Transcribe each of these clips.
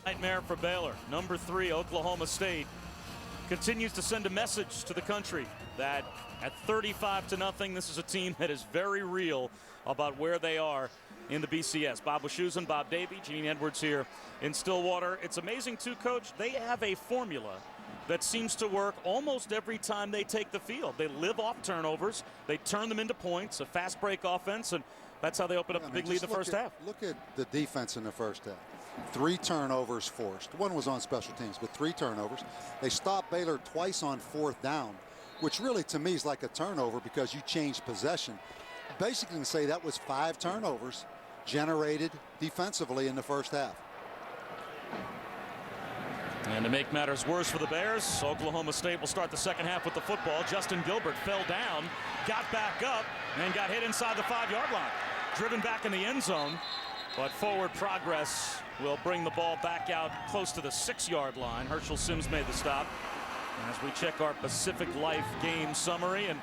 Nightmare for Baylor. Number 3, Oklahoma State, continues to send a message to the country that at 35-0, this is a team that is very real about where they are in the BCS. Bob Wischusen, Bob Davie, Gene Edwards here in Stillwater. It's amazing too, Coach. They have a formula that seems to work almost every time they take the field. They live off turnovers. They turn them into points, a fast break offense, and that's how they open up the big lead in the first half. Look at the defense in the first half. 3 turnovers forced. 1 was on special teams, but 3 turnovers. They stopped Baylor twice on 4th down, which really to me is like a turnover because you changed possession. Basically, you can say that was 5 turnovers generated defensively in the first half. And to make matters worse for the Bears, Oklahoma State will start the second half with the football. Justin Gilbert fell down, got back up, and got hit inside the 5-yard line. Driven back in the end zone, but forward progress will bring the ball back out close to the 6-yard line. Herschel Sims made the stop. As we check our Pacific Life game summary, and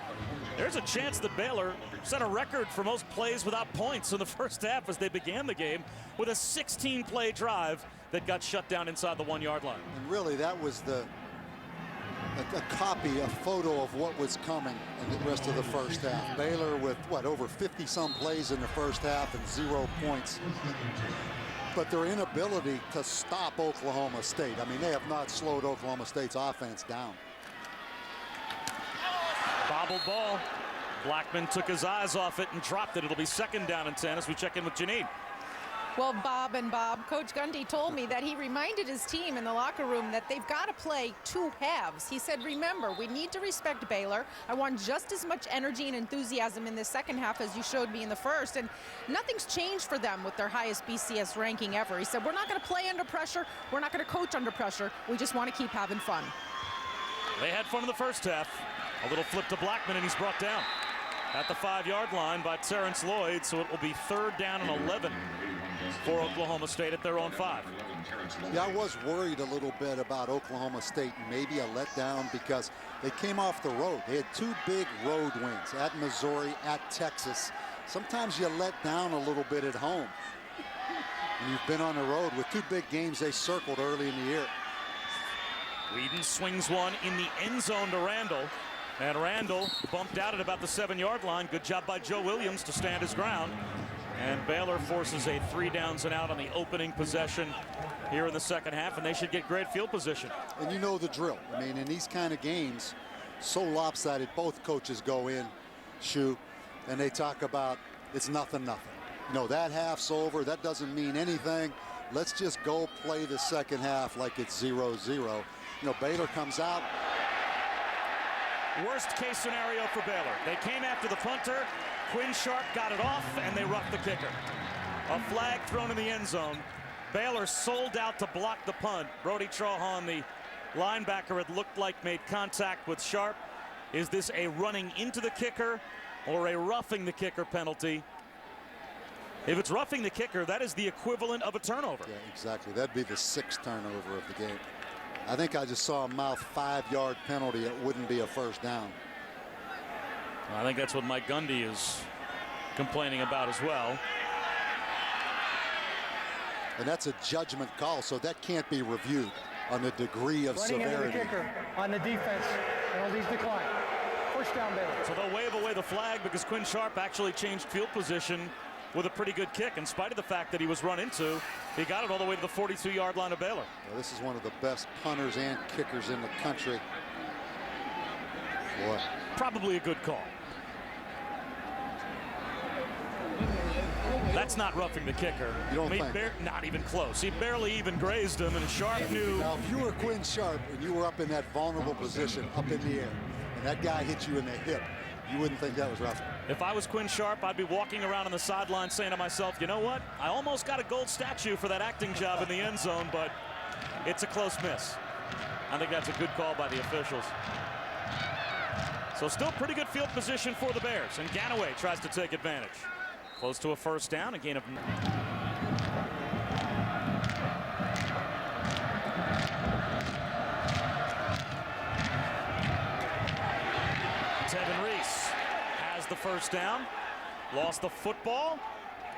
there's a chance that Baylor set a record for most plays without points in the first half as they began the game with a 16-play drive that got shut down inside the 1-yard line. And really, that was a copy, a photo of what was coming in the rest of the first half. Baylor with, what, over 50-some plays in the first half and 0 points. But their inability to stop Oklahoma State. I mean, they have not slowed Oklahoma State's offense down. Bobbled ball. Blackman took his eyes off it and dropped it. It'll be 2nd down and 10 as we check in with Janine. Well, Bob, Coach Gundy told me that he reminded his team in the locker room that they've got to play 2 halves. He said, remember, we need to respect Baylor. I want just as much energy and enthusiasm in the second half as you showed me in the first. And nothing's changed for them with their highest BCS ranking ever. He said, we're not going to play under pressure. We're not going to coach under pressure. We just want to keep having fun. They had fun in the first half. A little flip to Blackman, and he's brought down at the 5-yard line by Terrence Lloyd. So it will be 3rd down and 11 for Oklahoma State at their own 5. Yeah, I was worried a little bit about Oklahoma State, maybe a letdown because they came off the road. They had 2 big road wins at Missouri, at Texas. Sometimes you let down a little bit at home. And you've been on the road with 2 big games they circled early in the year. Whedon swings one in the end zone to Randall. And Randall bumped out at about the 7-yard line. Good job by Joe Williams to stand his ground. And Baylor forces a 3 downs and out on the opening possession here in the second half, and they should get great field position. And you know the drill. I mean, in these kind of games, so lopsided, both coaches go in, Shu, and they talk about it's nothing. You know, that half's over. That doesn't mean anything. Let's just go play the second half like it's 0-0. You know, Baylor comes out. Worst case scenario for Baylor. They came after the punter. Quinn Sharp got it off, and they roughed the kicker. A flag thrown in the end zone. Baylor sold out to block the punt. Brody Trahan, the linebacker, it looked like made contact with Sharp. Is this a running into the kicker or a roughing the kicker penalty? If it's roughing the kicker, that is the equivalent of a turnover. Yeah, exactly. That'd be the 6th turnover of the game. I think I just saw a mouth 5-yard penalty. It wouldn't be a first down. I think that's what Mike Gundy is complaining about as well. And that's a judgment call, so that can't be reviewed on the degree of severity. The kicker on the defense, penalties decline. First down, Baylor. So they'll wave away the flag because Quinn Sharp actually changed field position with a pretty good kick. In spite of the fact that he was run into, he got it all the way to the 42-yard line of Baylor. Well, this is one of the best punters and kickers in the country. Boy. Probably a good call. That's not roughing the kicker. You don't think? Not even close. He barely even grazed him, and Sharp knew. Now, if you were Quinn Sharp and you were up in that vulnerable position, up in the air, and that guy hit you in the hip, you wouldn't think that was roughing. If I was Quinn Sharp, I'd be walking around on the sideline saying to myself, you know what? I almost got a gold statue for that acting job in the end zone, but it's a close miss. I think that's a good call by the officials. So still pretty good field position for the Bears, and Ganaway tries to take advantage. Close to a first down, a gain of... Tevin Reese has the first down, lost the football,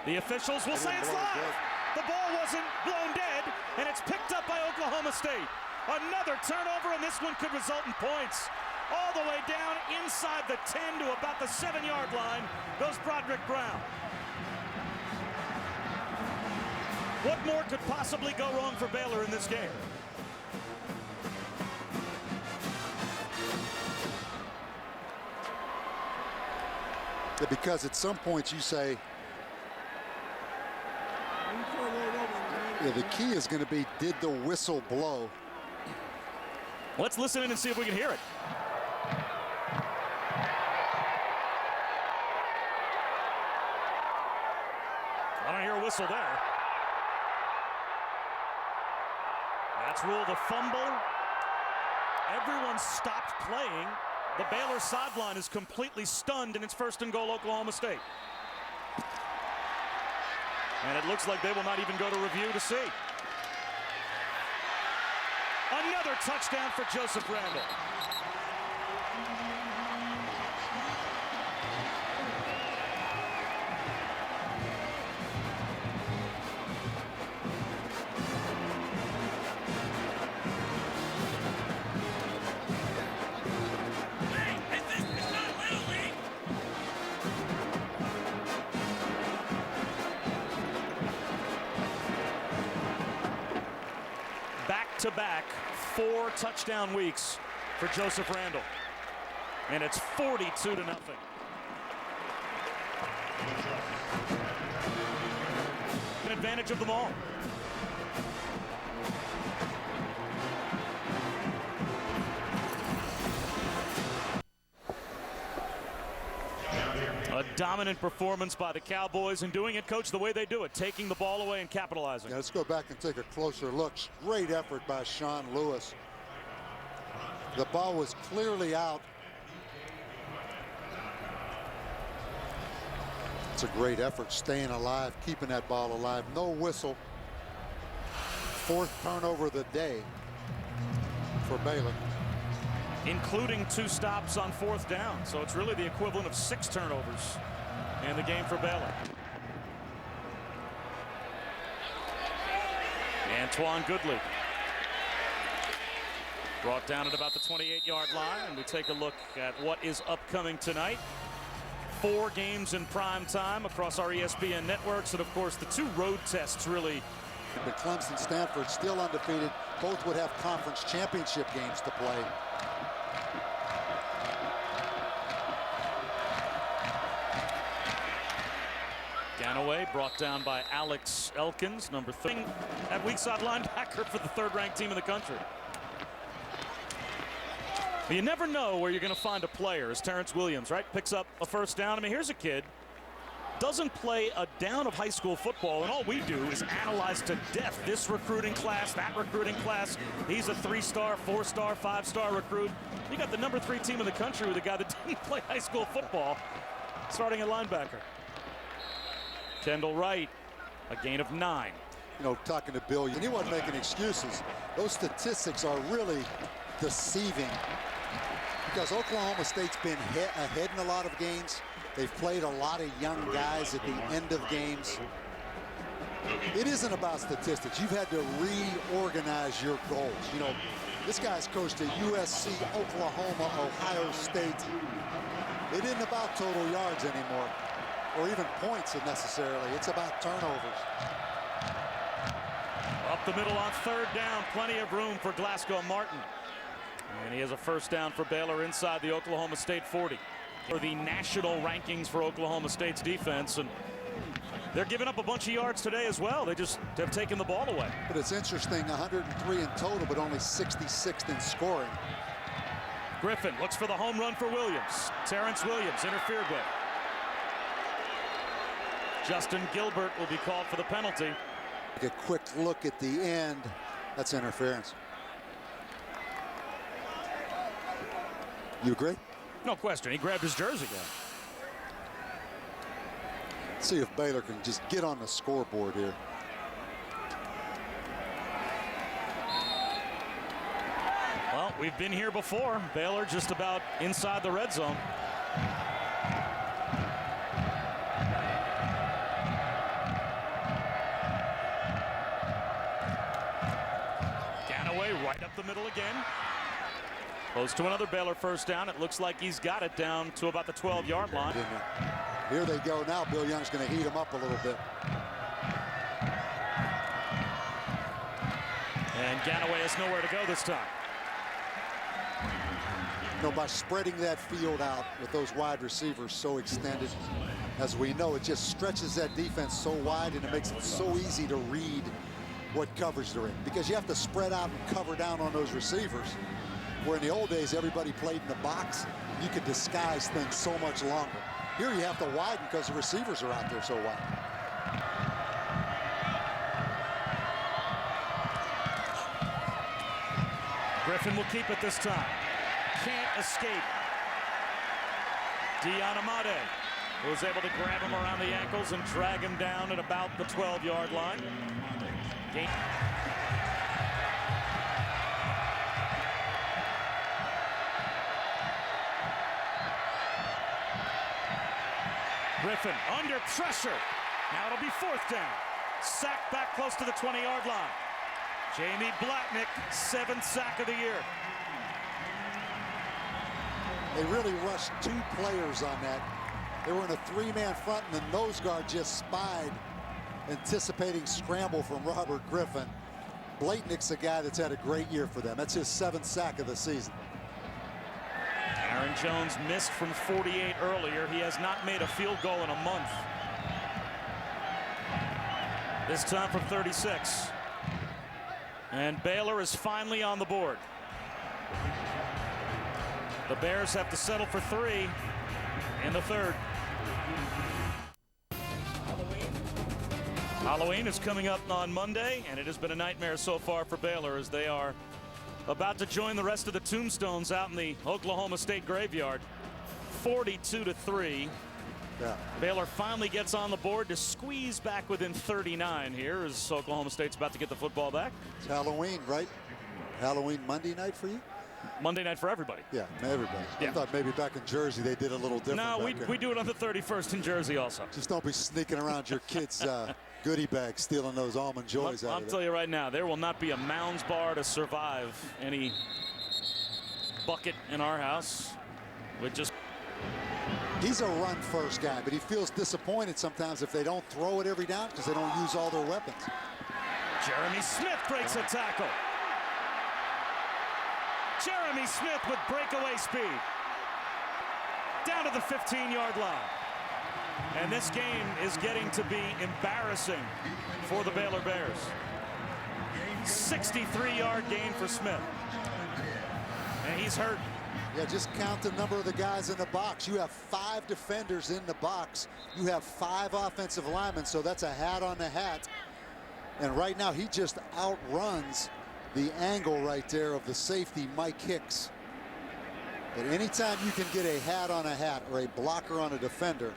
The officials will say it's live. The ball wasn't blown dead, and it's picked up by Oklahoma State. Another turnover, and this one could result in points. All the way down inside the 10 to about the 7-yard line goes Broderick Brown. What more could possibly go wrong for Baylor in this game? Because at some point you say, the key is going to be, did the whistle blow? Let's listen in and see if we can hear it. I don't hear a whistle there. That's ruled a fumble. Everyone stopped playing. The Baylor sideline is completely stunned, and it's 1st and goal, Oklahoma State. And it looks like they will not even go to review to see. Another touchdown for Joseph Randall. Back-to-back 4 touchdown weeks for Joseph Randall. And it's 42-0. An advantage of them all. A dominant performance by the Cowboys, and doing it, Coach, the way they do it, taking the ball away and capitalizing. Yeah, let's go back and take a closer look. Great effort by Sean Lewis. The ball was clearly out. It's a great effort, staying alive, keeping that ball alive. No whistle. 4th turnover of the day for Baylor, including 2 stops on 4th down. So it's really the equivalent of 6 turnovers in the game for Baylor. Antoine Goodley brought down at about the 28-yard line, and we take a look at what is upcoming tonight. 4 games in prime time across our ESPN networks, and of course the 2 road tests really. But Clemson, Stanford still undefeated. Both would have conference championship games to play. Ganaway brought down by Alex Elkins, number 3, at weak side linebacker for the 3rd-ranked team in the country. But you never know where you're going to find a player, as Terrence Williams, right, picks up a 1st down. I mean, here's a kid, doesn't play a down of high school football, and all we do is analyze to death this recruiting class, that recruiting class. He's a 3-star, 4-star, 5-star recruit. You got the number 3 team in the country with a guy that didn't play high school football, starting at linebacker. Kendall Wright, a gain of 9. You know, talking to Bill, and he wasn't making excuses. Those statistics are really deceiving because Oklahoma State's been ahead in a lot of games. They've played a lot of young guys at the end of games. It isn't about statistics. You've had to reorganize your goals. You know, this guy's coached at USC, Oklahoma, Ohio State. It isn't about total yards anymore, or even points necessarily. It's about turnovers. Up the middle on 3rd down, plenty of room for Glasgow Martin. And he has a 1st down for Baylor inside the Oklahoma State 40. For the national rankings for Oklahoma State's defense, and they're giving up a bunch of yards today as well. They just have taken the ball away. But it's interesting, 103 in total, but only 66th in scoring. Griffin looks for the home run for Williams. Terrence Williams interfered with. Justin Gilbert will be called for the penalty. Take a quick look at the end. That's interference. You agree? No question. He grabbed his jersey again. See if Baylor can just get on the scoreboard here. Well, we've been here before. Baylor just about inside the red zone. Right up the middle again. Close to another Baylor first down. It looks like he's got it down to about the 12-yard line. Here they go now. Bill Young's going to heat him up a little bit. And Ganaway has nowhere to go this time. You know, by spreading that field out with those wide receivers so extended, as we know, it just stretches that defense so wide and it makes it so easy to read what coverage they're in. Because you have to spread out and cover down on those receivers. Where in the old days, everybody played in the box. You could disguise things so much longer. Here you have to widen because the receivers are out there so wide. Griffin will keep it this time. Can't escape. Dianamade was able to grab him around the ankles and drag him down at about the 12-yard line. Griffin under pressure. Now it'll be fourth down. Sacked back close to the 20-yard line. Jamie Blatnick, 7th sack of the year. They really rushed 2 players on that. They were in a 3-man front, and the nose guard just spied, anticipating scramble from Robert Griffin. Blatnick's a guy that's had a great year for them. That's his 7th sack of the season. Aaron Jones missed from 48 earlier. He has not made a field goal in a month. This time from 36. And Baylor is finally on the board. The Bears have to settle for 3 in the third. Halloween is coming up on Monday, and it has been a nightmare so far for Baylor as they are about to join the rest of the tombstones out in the Oklahoma State graveyard. 42-3. Yeah. Baylor finally gets on the board to squeeze back within 39 here as Oklahoma State's about to get the football back. It's Halloween, right? Halloween Monday night for you? Monday night for everybody. Yeah, everybody. Yeah. I thought maybe back in Jersey they did a little different. No, we do it on the 31st in Jersey also. Just don't be sneaking around your kids' goodie bag, stealing those almond joys out I'll of tell you right now, there will not be a Mounds bar to survive any bucket in our house. He's a run-first guy, but he feels disappointed sometimes if they don't throw it every down because they don't use all their weapons. Jeremy Smith breaks a tackle. Jeremy Smith with breakaway speed. Down to the 15-yard line. And this game is getting to be embarrassing for the Baylor Bears. 63-yard gain for Smith. And he's hurt. Yeah, just count the number of the guys in the box. You have 5 defenders in the box. You have 5 offensive linemen, so that's a hat on the hat. And right now he just outruns the angle right there of the safety, Mike Hicks. But anytime you can get a hat on a hat or a blocker on a defender,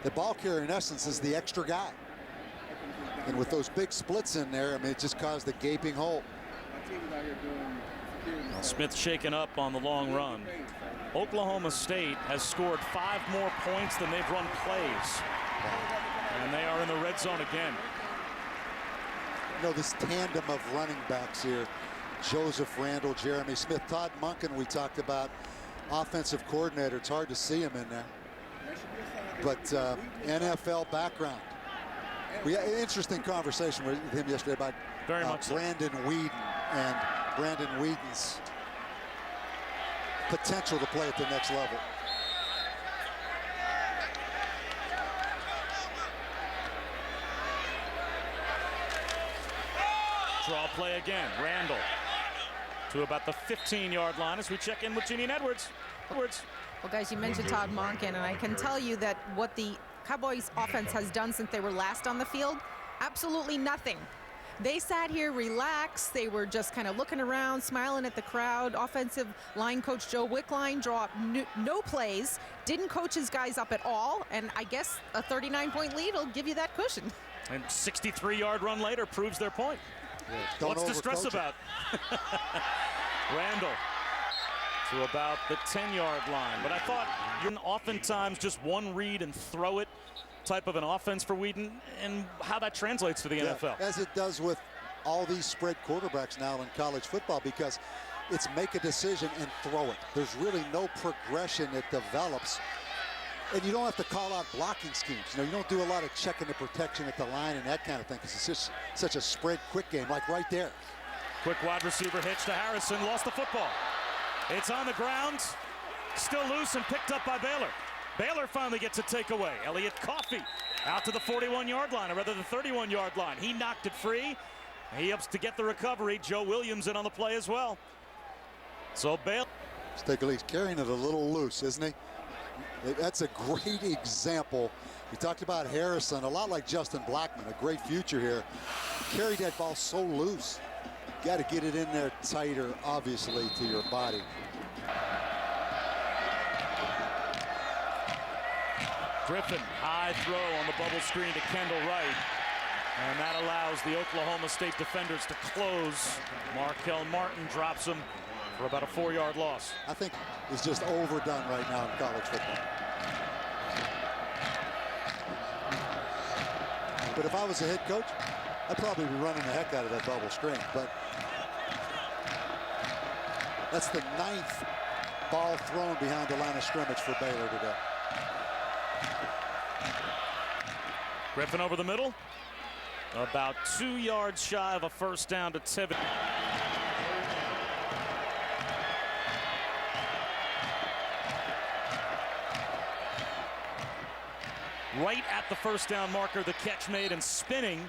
the ball carrier in essence is the extra guy. And with those big splits in there, I mean, it just caused a gaping hole. Smith shaken up on the long run. Oklahoma State has scored 5 more points than they've run plays. And they are in the red zone again. You know, this tandem of running backs here, Joseph Randall, Jeremy Smith, Todd Monken we talked about, offensive coordinator. It's hard to see him in there. But NFL background. We had an interesting conversation with him yesterday about Brandon Weeden and Brandon Weeden's potential to play at the next level. Draw play again. Randall to about the 15-yard line as we check in with Jeanine Edwards. Well, guys, you mentioned Todd Monken, and I can tell you that what the Cowboys offense has done since they were last on the field, absolutely nothing. They sat here relaxed. They were just kind of looking around, smiling at the crowd. Offensive line coach Joe Wickline draw up no plays, didn't coach his guys up at all, and I guess a 39-point lead will give you that cushion. And 63-yard run later proves their point. Yeah, what's to stress about? Randall to about the 10-yard line. But I thought you're oftentimes just one read and throw it type of an offense for Weeden, and how that translates to the NFL. As it does with all these spread quarterbacks now in college football because it's make a decision and throw it. There's really no progression that develops. And you don't have to call out blocking schemes. You know, you don't do a lot of checking the protection at the line and that kind of thing because it's just such a spread quick game, like right there. Quick wide receiver hitch to Harrison, lost the football. It's on the ground, still loose and picked up by Baylor. Baylor finally gets a takeaway. Elliott Coffey out to the 41-yard line, or rather the 31-yard line. He knocked it free. He ups to get the recovery. Joe Williams in on the play as well. So Baylor. Let's take a look. He's carrying it a little loose, isn't he? That's a great example. We talked about Harrison, a lot like Justin Blackman, a great future here. Carried that ball so loose. Got to get it in there tighter, obviously, to your body. Griffin, high throw on the bubble screen to Kendall Wright. And that allows the Oklahoma State defenders to close. Markel Martin drops him for about a 4-yard loss. I think it's just overdone right now in college football. But if I was a head coach, I'd probably be running the heck out of that bubble screen. But that's the 9th ball thrown behind the line of scrimmage for Baylor today. Griffin over the middle. About 2 yards shy of a first down to Tibbet. Right at the first down marker, the catch made and spinning.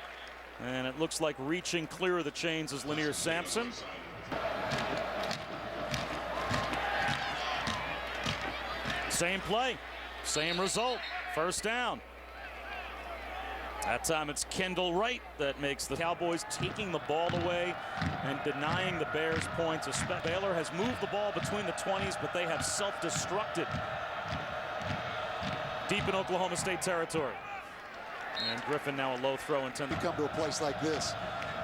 And it looks like reaching clear of the chains is Lanier Sampson. Same play, same result, first down. That time it's Kendall Wright that makes the Cowboys taking the ball away and denying the Bears points. Baylor has moved the ball between the 20s, but they have self-destructed deep in Oklahoma State territory. And Griffin now a low throw intended. You come to a place like this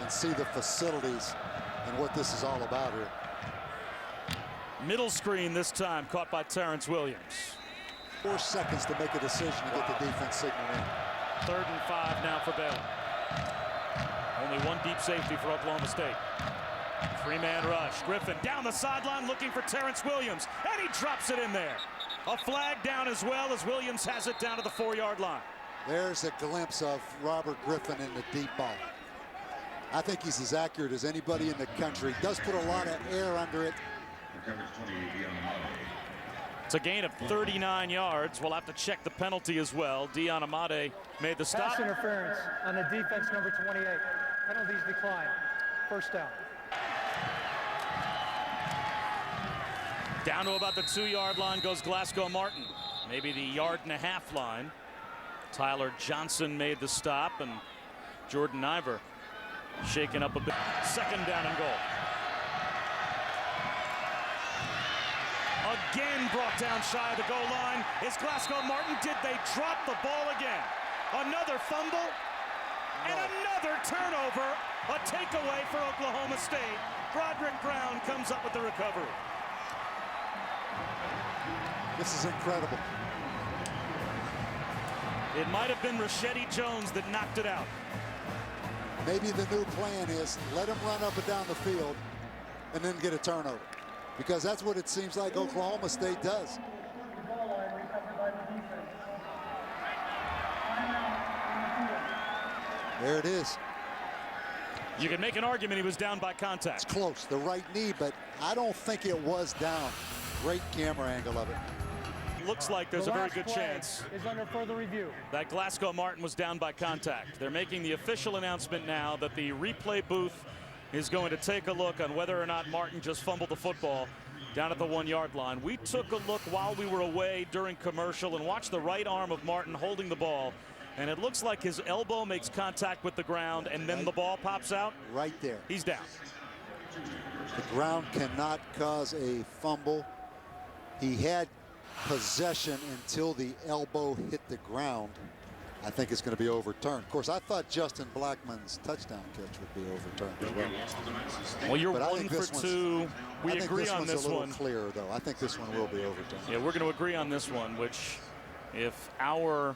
and see the facilities and what this is all about here. Middle screen this time, caught by Terrence Williams. 4 seconds to make a decision to get the defense signal in. 3rd and 5 now for Baylor. Only one deep safety for Oklahoma State. 3-man rush. Griffin down the sideline looking for Terrence Williams, and he drops it in there. A flag down as well as Williams has it down to the 4-yard line. There's a glimpse of Robert Griffin in the deep ball. I think he's as accurate as anybody in the country. Does put a lot of air under it. It's a gain of 39 yards. We'll have to check the penalty as well. Dion Amade made the stop. Pass interference on the defense, number 28. Penalties decline. First down. Down to about the 2-yard line goes Glasgow Martin. Maybe the 1.5-yard line. Tyler Johnson made the stop, and Jordan Iver shaken up a bit. 2nd down and goal. Again brought down shy of the goal line is Glasgow Martin. Did they drop the ball again? Another fumble and another turnover. A takeaway for Oklahoma State. Broderick Brown comes up with the recovery. This is incredible. It might have been Rashedi Jones that knocked it out. Maybe the new plan is let him run up and down the field and then get a turnover. Because that's what it seems like Oklahoma State does. There it is. You can make an argument he was down by contact. It's close, the right knee, but I don't think it was down. Great camera angle of it. Looks like there's a very good chance is under further review that Glasgow Martin was down by contact. They're making the official announcement now that the replay booth is going to take a look on whether or not Martin just fumbled the football down at the 1-yard line. We took a look while we were away during commercial and watched the right arm of Martin holding the ball, and it looks like his elbow makes contact with the ground and then the ball pops out. Right there. He's down. The ground cannot cause a fumble. He had possession until the elbow hit the ground. I think it's going to be overturned. Of course, I thought Justin Blackman's touchdown catch would be overturned as well. Well, you're but 1 for 2. We agree on this one. A one. little clearer, though. I think this one will be overturned. Yeah, we're going to agree on this one, which, if our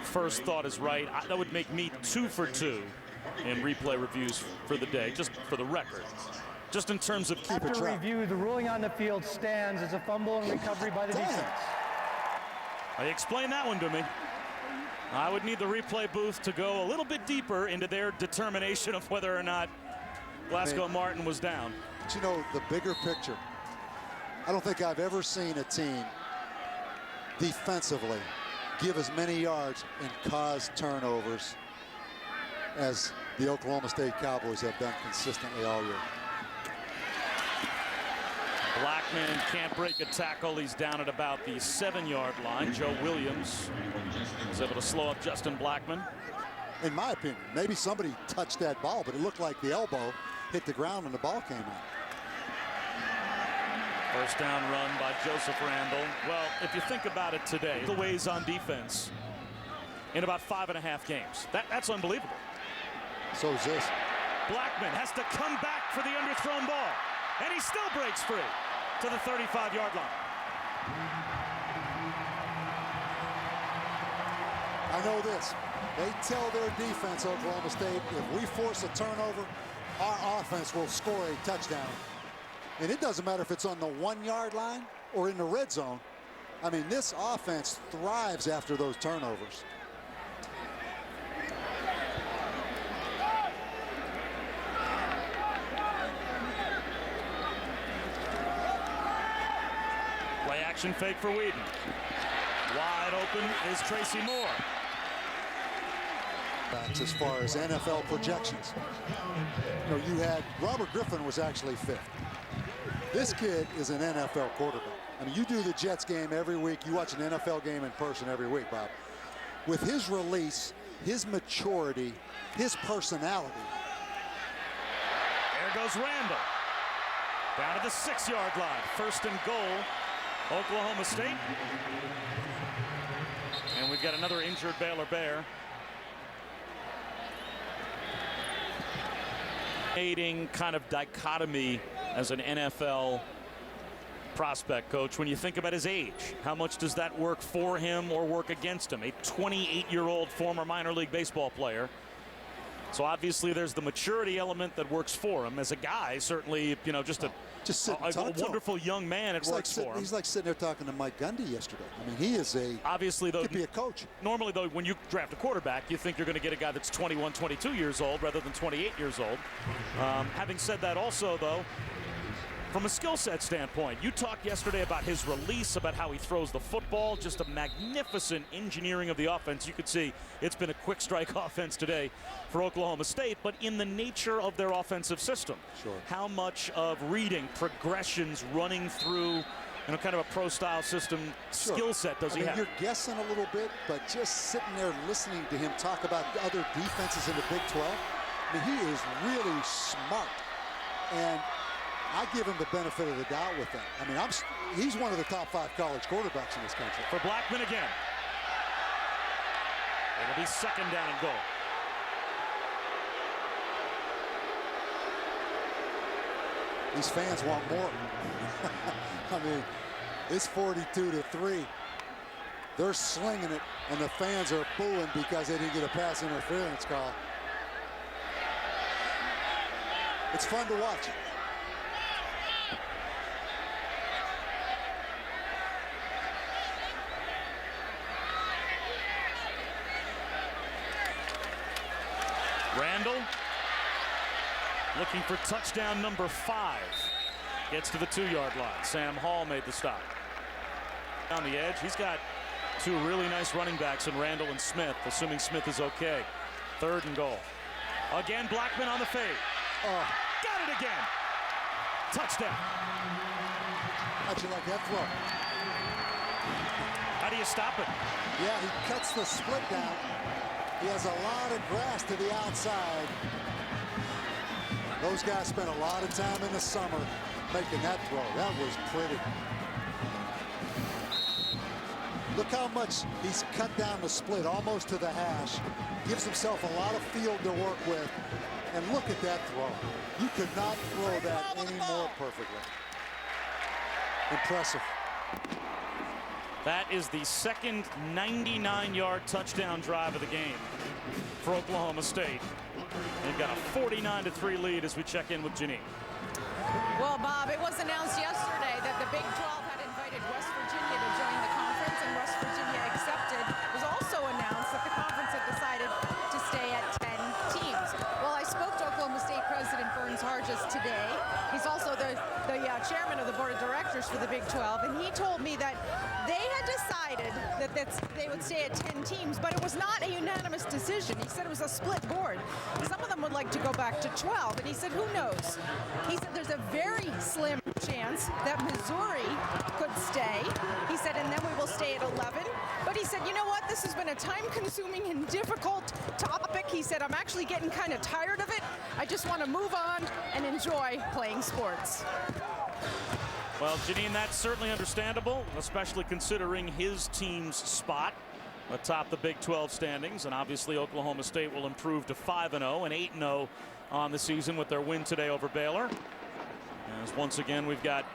first thought is right, that would make me 2 for 2. in replay reviews for the day, just for the record. Just in terms of After review, the ruling on the field stands as a fumble and recovery by the defense. They explained that one to me. I would need the replay booth to go a little bit deeper into their determination of whether or not Glasgow Martin was down. But you know, the bigger picture, I don't think I've ever seen a team defensively give as many yards and cause turnovers as the Oklahoma State Cowboys have done consistently all year. Blackman can't break a tackle. He's down at about the 7-yard line. Joe Williams was able to slow up Justin Blackman. In my opinion, maybe somebody touched that ball, but it looked like the elbow hit the ground and the ball came out. First down run by Joseph Randall. Well, if you think about it today, the ways on defense in about 5.5 games. That's unbelievable. So is this. Blackman has to come back for the underthrown ball, and he still breaks free to the 35-yard line. I know this. They tell their defense, Oklahoma State, if we force a turnover, our offense will score a touchdown. And it doesn't matter if it's on the 1-yard line or in the red zone. I mean, this offense thrives after those turnovers. Play action fake for Whedon. Wide open is Tracy Moore. As far as NFL projections, you know, you had Robert Griffin was actually 5th. This kid is an NFL quarterback. I mean, you do the Jets game every week. You watch an NFL game in person every week, Bob. With his release, his maturity, his personality. There goes Randall. Down to the 6-yard line. First and goal, Oklahoma State. And we've got another injured Baylor Bear. Kind of dichotomy as an NFL prospect, coach, when you think about his age. How much does that work for him or work against him? A 28-year-old former minor league baseball player. So obviously there's the maturity element that works for him. As a guy, certainly, you know, just a wonderful young man, it works for him. He's like sitting there talking to Mike Gundy yesterday. I mean, he is obviously, though, could be a coach. Normally, though, when you draft a quarterback, you think you're going to get a guy that's 21, 22 years old rather than 28 years old. Having said that also, though, from a skill set standpoint, you talked yesterday about his release, about how he throws the football, just a magnificent engineering of the offense. You could see it's been a quick strike offense today for Oklahoma State, but in the nature of their offensive system. Sure. How much of reading, progressions, running through, you know, kind of a pro-style system skill set does he have? You're guessing a little bit, but just sitting there listening to him talk about other defenses in the Big 12, I mean, he is really smart. And I give him the benefit of the doubt with that. I mean, he's one of the top 5 college quarterbacks in this country. For Blackman again. It'll be second down and goal. These fans want more. I mean, it's 42-3. They're slinging it, and the fans are booing because they didn't get a pass interference call. It's fun to watch it. Randall looking for touchdown number 5. Gets to the 2-yard line. Sam Hall made the stop. On the edge, he's got 2 really nice running backs in Randall and Smith, assuming Smith is okay. 3rd and goal. Again, Blackman on the fade. Got it again. Touchdown. How'd you like that throw? How do you stop it? Yeah, he cuts the split down. He has a lot of grass to the outside. Those guys spent a lot of time in the summer making that throw. That was pretty. Look how much he's cut down the split, almost to the hash. Gives himself a lot of field to work with. And look at that throw. You could not throw that any more perfectly. Impressive. That is the second 99-yard touchdown drive of the game for Oklahoma State. They've got a 49-3 lead as we check in with Janine. Well, Bob, it was announced yesterday that the Big 12 had invited West Virginia to join the conference, and West Virginia accepted. It was also announced that the conference had decided to stay at 10 teams. Well, I spoke to Oklahoma State President Burns Hargis today. He's also the chairman of the board of directors for the Big 12, and he told me that they had decided that they would stay at 10 teams, but it was not a unanimous decision. He said it was a split board. Some of them would like to go back to 12, and he said, who knows? He said there's a very slim chance that Missouri could stay. He said, and then we will stay at 11. But he said, you know what? This has been a time-consuming and difficult topic. He said, I'm actually getting kind of tired of it. I just want to move on and enjoy playing sports. Well, Janine, that's certainly understandable, especially considering his team's spot atop the Big 12 standings. And obviously, Oklahoma State will improve to 5-0 and 8-0 on the season with their win today over Baylor. As once again, we've got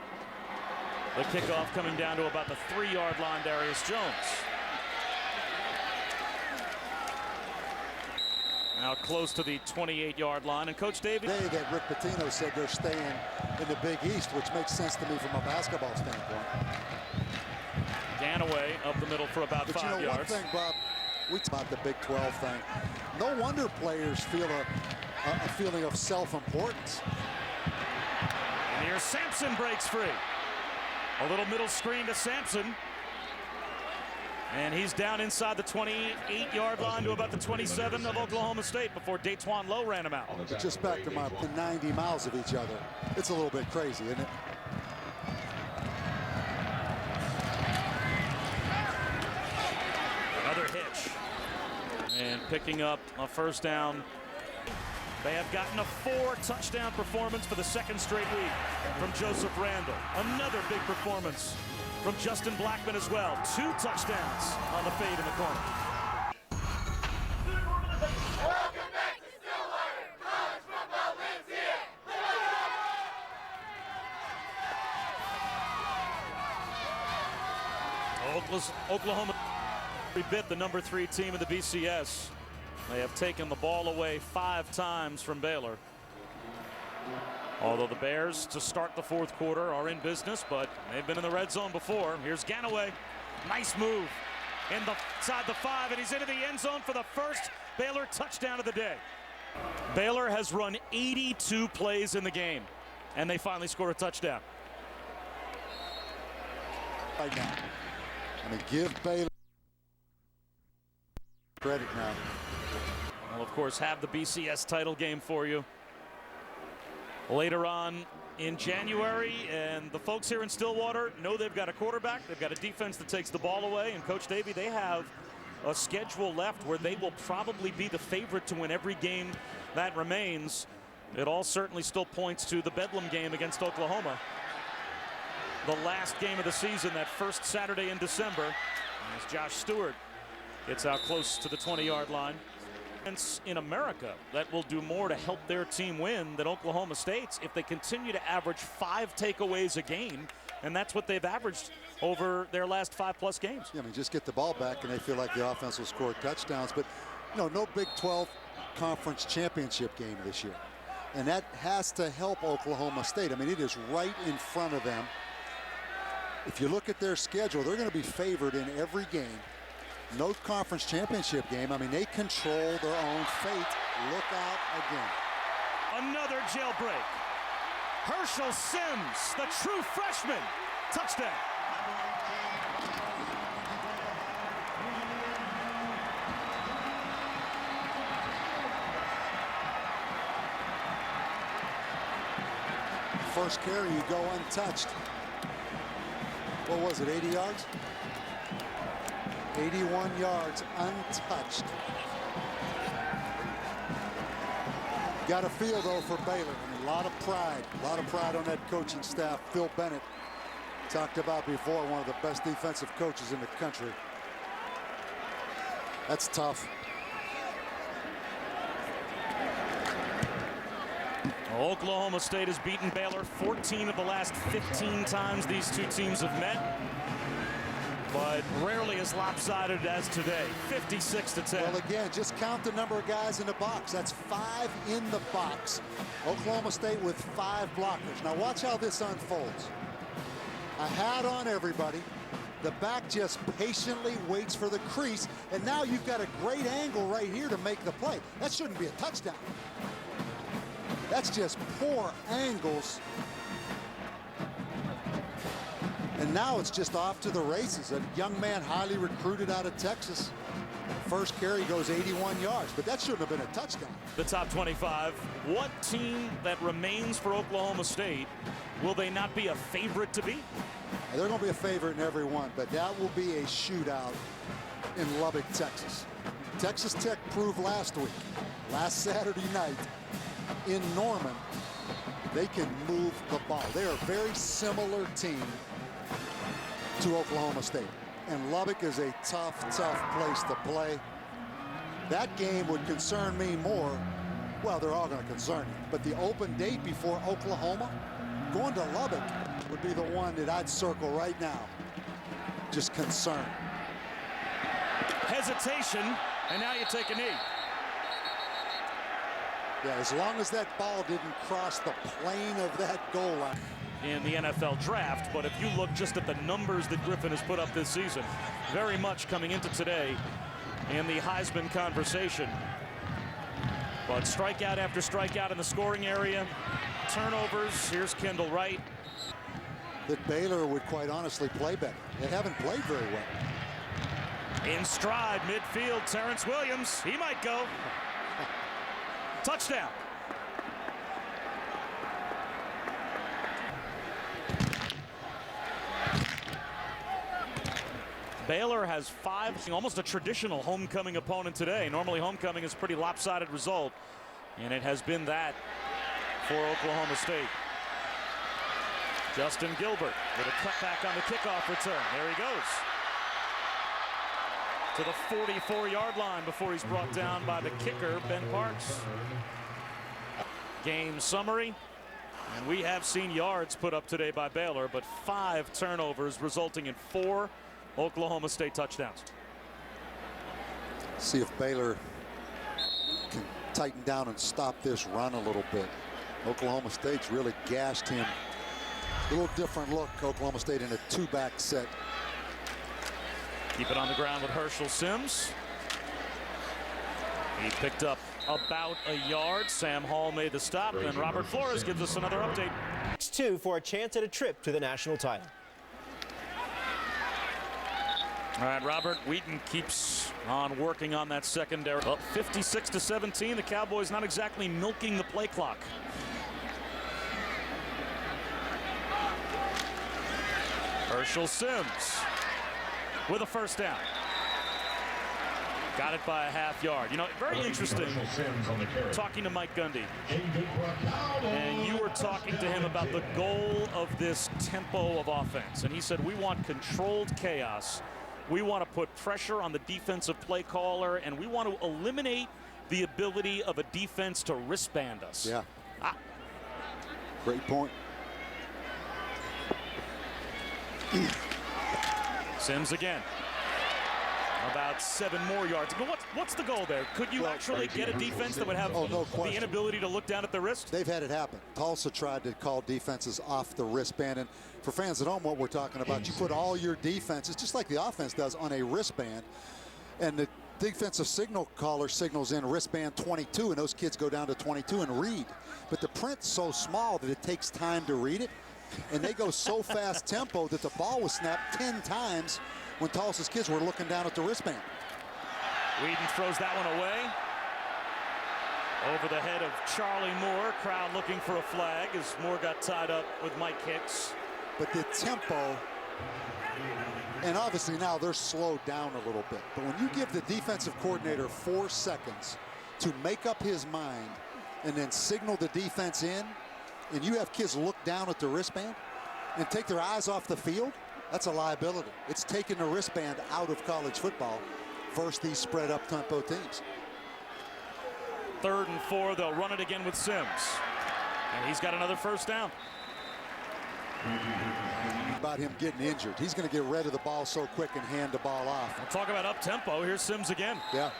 the kickoff coming down to about the 3-yard line, Darius Jones. Now close to the 28-yard line. And Coach Davey. Today that Rick Pitino said they're staying in the Big East, which makes sense to me from a basketball standpoint. Ganaway up the middle for about 5 yards. One thing, Bob, we talk about the Big 12 thing. No wonder players feel a feeling of self-importance. And here Sampson breaks free. A little middle screen to Sampson. And he's down inside the 28-yard line to about the 27 of Oklahoma State before Datewan Lowe ran him out. Just back to my 90 miles of each other. It's a little bit crazy, isn't it? Another hitch. And picking up a first down. They have gotten a 4-touchdown performance for the second straight week from Joseph Randall. Another big performance from Justin Blackman as well. 2 touchdowns on the fade in the corner. Welcome back to Stillwater. College football lives here. Oklahoma bit the number 3 team in the BCS. They have taken the ball away 5 times from Baylor. Although the Bears, to start the fourth quarter, are in business, but they've been in the red zone before. Here's Ganaway. Nice move inside the 5, and he's into the end zone for the first Baylor touchdown of the day. Baylor has run 82 plays in the game, and they finally score a touchdown. Right now, I mean, give Baylor credit now. We'll, of course, have the BCS title game for you later on in January, and the folks here in Stillwater know they've got a quarterback, they've got a defense that takes the ball away, and Coach Davey, they have a schedule left where they will probably be the favorite to win every game that remains. It all certainly still points to the Bedlam game against Oklahoma, the last game of the season, that first Saturday in December, as Josh Stewart gets out close to the 20-yard line. In America that will do more to help their team win than Oklahoma State's if they continue to average 5 takeaways a game, and that's what they've averaged over their last 5+ games. Yeah, I mean, just get the ball back and they feel like the offense will score touchdowns, but no Big 12 conference championship game this year, and that has to help Oklahoma State. I mean, it is right in front of them. If you look at their schedule, they're going to be favored in every game. No conference championship game. I mean, they control their own fate. Look out again. Another jailbreak. Herschel Sims, the true freshman. Touchdown. First carry, you go untouched. What was it, 80 yards? 81 yards untouched. Got a feel, though, for Baylor. I mean, a lot of pride on that coaching staff. Phil Bennett, talked about before, one of the best defensive coaches in the country. That's tough. Oklahoma State has beaten Baylor 14 of the last 15 times these two teams have met. but rarely as lopsided as today. 56-10. Well, again, just count the number of guys in the box. That's 5 in the box. Oklahoma State with 5 blockers. Now watch how this unfolds. A hat on everybody. The back just patiently waits for the crease, and now you've got a great angle right here to make the play. That shouldn't be a touchdown. That's just poor angles. And now it's just off to the races. A young man highly recruited out of Texas. First carry goes 81 yards, but that shouldn't have been a touchdown. The top 25. What team that remains for Oklahoma State will they not be a favorite to beat? They're going to be a favorite in every one, but that will be a shootout in Lubbock, Texas. Texas Tech proved last Saturday night in Norman, they can move the ball. They are a very similar team to Oklahoma State. And Lubbock is a tough place to play. That game would concern me more. Well, they're all going to concern you. But the open date before Oklahoma, going to Lubbock would be the one that I'd circle right now. Just concern. Hesitation, and now you take a knee. Yeah, as long as that ball didn't cross the plane of that goal line. In the NFL draft, but if you look just at the numbers that Griffin has put up this season, very much coming into today in the Heisman conversation. But strikeout after strikeout in the scoring area, turnovers. Here's Kendall Wright. That Baylor would quite honestly play better. They haven't played very well. In stride, midfield, Terrence Williams. He might go. Touchdown. Baylor has 5, almost a traditional homecoming opponent today. Normally homecoming is a pretty lopsided result, and it has been that for Oklahoma State. Justin Gilbert with a cutback on the kickoff return. There he goes. To the 44-yard line before he's brought down by the kicker, Ben Parks. Game summary. And we have seen yards put up today by Baylor, but 5 turnovers resulting in 4 Oklahoma State touchdowns. See if Baylor can tighten down and stop this run a little bit. Oklahoma State's really gashed him. A little different look, Oklahoma State in a 2-back set. Keep it on the ground with Herschel Sims. He picked up about a yard. Sam Hall made the stop, and Robert Flores gives us another update. 2 for a chance at a trip to the national title. All right, Robert, Wheaton keeps on working on that secondary. Up 56-17. The Cowboys not exactly milking the play clock. Herschel Sims with a first down. Got it by a half yard. You know, very interesting talking to Mike Gundy. And you were talking to him about the goal of this tempo of offense. And he said, we want controlled chaos. We want to put pressure on the defensive play caller, and we want to eliminate the ability of a defense to wristband us. Yeah. Great point. Sims again. About 7 more yards. But what's the goal there? Could you actually get a defense that would have the inability to look down at the wrist? They've had it happen. Tulsa tried to call defenses off the wristband. And for fans at home, what we're talking about, you put all your defenses, just like the offense does, on a wristband. And the defensive signal caller signals in wristband 22, and those kids go down to 22 and read. But the print's so small that it takes time to read it. And they go so fast tempo that the ball was snapped 10 times when Tulsa's kids were looking down at the wristband. Whedon throws that one away. Over the head of Charlie Moore. Crowd looking for a flag as Moore got tied up with Mike Hicks. But the tempo, and obviously now they're slowed down a little bit. But when you give the defensive coordinator 4 seconds to make up his mind and then signal the defense in, and you have kids look down at the wristband and take their eyes off the field, that's a liability. It's taking the wristband out of college football versus these spread up tempo teams. 3rd and 4, they'll run it again with Sims. And he's got another first down. about him getting injured. He's going to get rid of the ball so quick and hand the ball off. We'll talk about up-tempo. Here's Sims again. Yeah.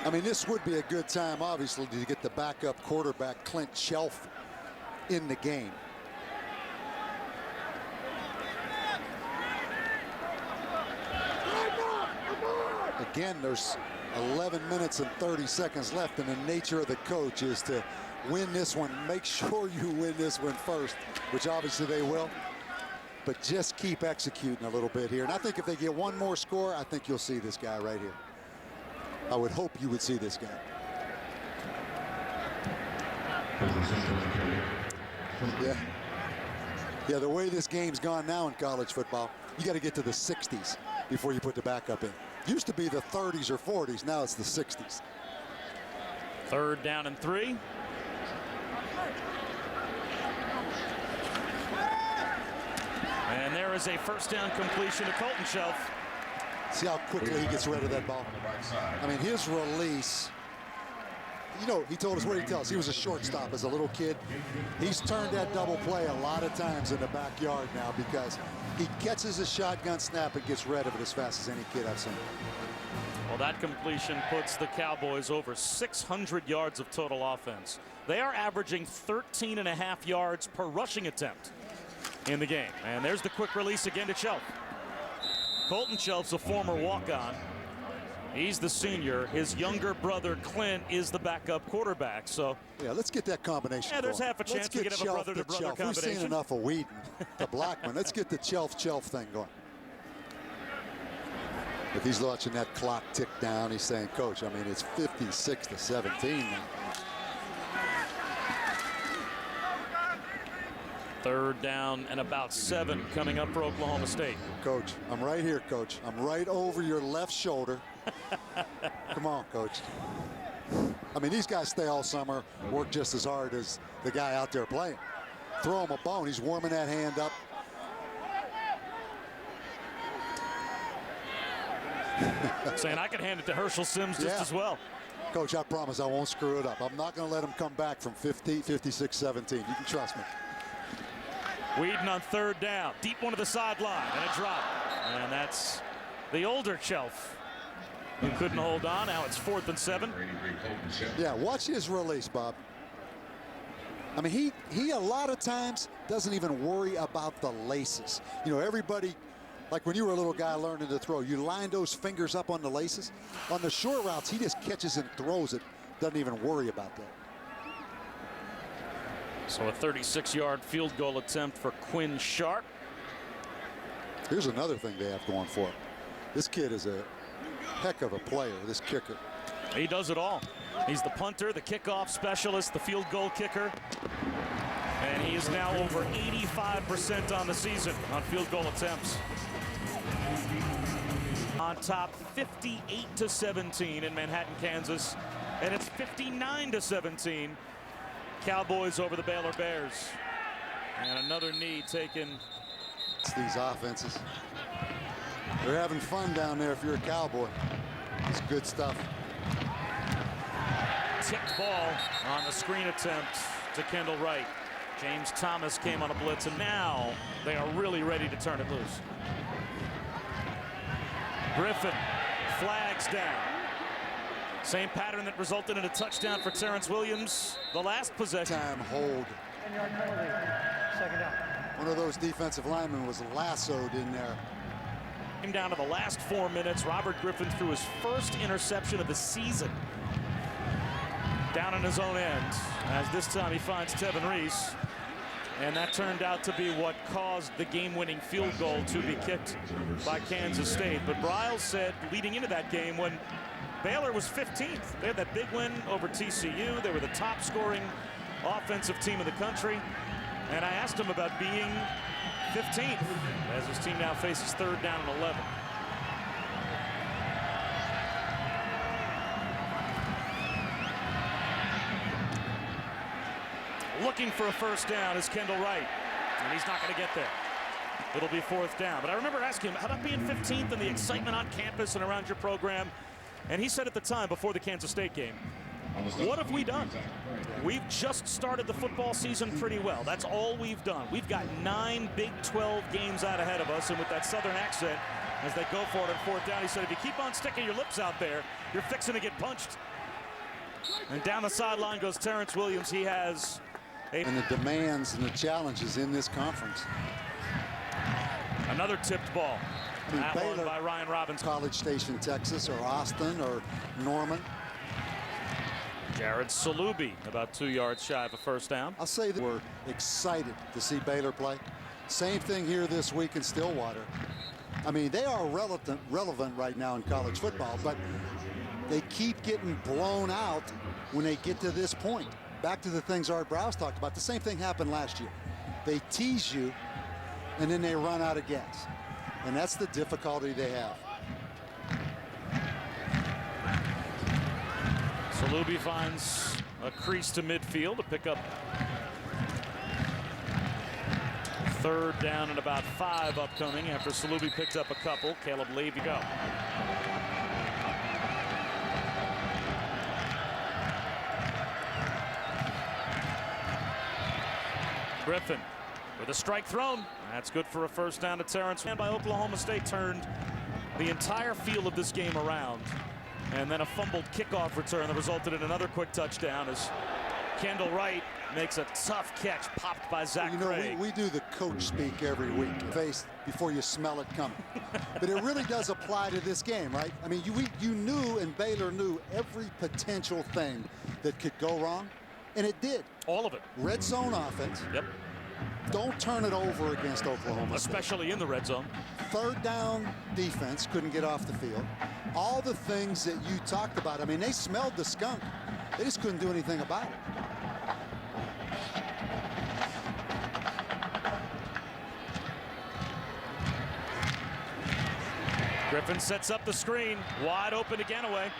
I mean, this would be a good time, obviously, to get the backup quarterback, Clint Shelf, in the game. Again, there's 11 minutes and 30 seconds left, and the nature of the coach is to win this one. Make sure you win this one first, which obviously they will. But just keep executing a little bit here. And I think if they get one more score, I think you'll see this guy right here. I would hope you would see this guy. Yeah, the way this game's gone now in college football, you got to get to the 60s before you put the backup in. Used to be the 30s or 40s, now it's the 60s. 3rd down and 3. And there is a first down completion to Colton Shelf. See how quickly he gets rid of that ball. I mean, his release, you know, he told us what he tells us. He was a shortstop as a little kid. He's turned that double play a lot of times in the backyard now because he catches a shotgun snap and gets rid of it as fast as any kid I've seen. Well, that completion puts the Cowboys over 600 yards of total offense. They are averaging 13.5 yards per rushing attempt in the game. And there's the quick release again to Shelf. Colton Shelf's a former walk-on. He's the senior. His younger brother Clint is the backup quarterback. So yeah, let's get that combination. Yeah, there's going. half a chance we could have a brother-to-brother combination. We've seen enough of Whedon to Blackman. Let's get the Shelf thing going. If he's watching that clock tick down, he's saying, Coach, I mean, it's 56-17 now. 3rd down and about 7 coming up for Oklahoma State. Coach, I'm right here, Coach. I'm right over your left shoulder. Come on, Coach. I mean, these guys stay all summer, work just as hard as the guy out there playing. Throw him a bone. He's warming that hand up. Saying I could hand it to Herschel Sims just as well. Coach, I promise I won't screw it up. I'm not going to let him come back from 56-17. You can trust me. Whedon on 3rd down. Deep one to the sideline and a drop. And that's the older Shelf who couldn't hold on. Now it's 4th and 7. Yeah, watch his release, Bob. I mean, he a lot of times doesn't even worry about the laces. You know, everybody, like when you were a little guy learning to throw, you line those fingers up on the laces. On the short routes, he just catches and throws it. Doesn't even worry about that. So a 36-yard field goal attempt for Quinn Sharp. Here's another thing they have going for him. This kid is a heck of a player, this kicker. He does it all. He's the punter, the kickoff specialist, the field goal kicker. And he is now over 85% on the season on field goal attempts. On top 58-17 in Manhattan, Kansas. And it's 59-17. Cowboys over the Baylor Bears. And another knee taken. It's these offenses. They're having fun down there if you're a Cowboy. It's good stuff. Tipped ball on the screen attempt to Kendall Wright. James Thomas came on a blitz, and now they are really ready to turn it loose. Griffin flags down. Same pattern that resulted in a touchdown for Terrence Williams. The last possession. Time hold. 10-yard penalty. 2nd down. One of those defensive linemen was lassoed in there. Came down to the last 4 minutes. Robert Griffin threw his first interception of the season. Down on his own end, as this time he finds Tevin Reese. And that turned out to be what caused the game-winning field goal to be kicked by Kansas State. But Briles said leading into that game, when Baylor was 15th, they had that big win over TCU. They were the top-scoring offensive team in the country. And I asked him about being 15th as his team now faces 3rd down and 11. Looking for a first down is Kendall Wright, and he's not going to get there. It'll be 4th down. But I remember asking him, how about being 15th and the excitement on campus and around your program? And he said at the time, before the Kansas State game, What have we done? We've just started the football season pretty well. That's all we've done. We've got 9 Big 12 games out ahead of us, and with that Southern accent, as they go for it on 4th down, he said, if you keep on sticking your lips out there, you're fixing to get punched. And down the sideline goes Terrence Williams. He has and the demands and the challenges in this conference. Another tipped ball. I mean, That Baylor, one by Ryan Robbins. College Station, Texas, or Austin, or Norman. Jared Salubi about 2 yards shy of a first down. I'll say that we're excited to see Baylor play. Same thing here this week in Stillwater. I mean, they are relevant right now in college football, but they keep getting blown out when they get to this point. Back to the things Art Browse talked about. The same thing happened last year. They tease you, and then they run out of gas. And that's the difficulty they have. Salubi finds a crease to midfield to pick up 3rd down and about 5 upcoming after Salubi picks up a couple. Caleb Levy go. Griffin with a strike thrown. That's good for a first down to Terrence. And by Oklahoma State turned the entire feel of this game around. And then a fumbled kickoff return that resulted in another quick touchdown as Kendall Wright makes a tough catch popped by Zach Craig. We do the coach speak every week. Face before you smell it coming. But it really does apply to this game, right? I mean, you knew, and Baylor knew every potential thing that could go wrong, and it did. All of it. Red zone offense. Yep. Don't turn it over against Oklahoma State. Especially in the red zone. 3rd down defense couldn't get off the field. All the things that you talked about. I mean, they smelled the skunk. They just couldn't do anything about it. Griffin sets up the screen. Wide open to Ganaway.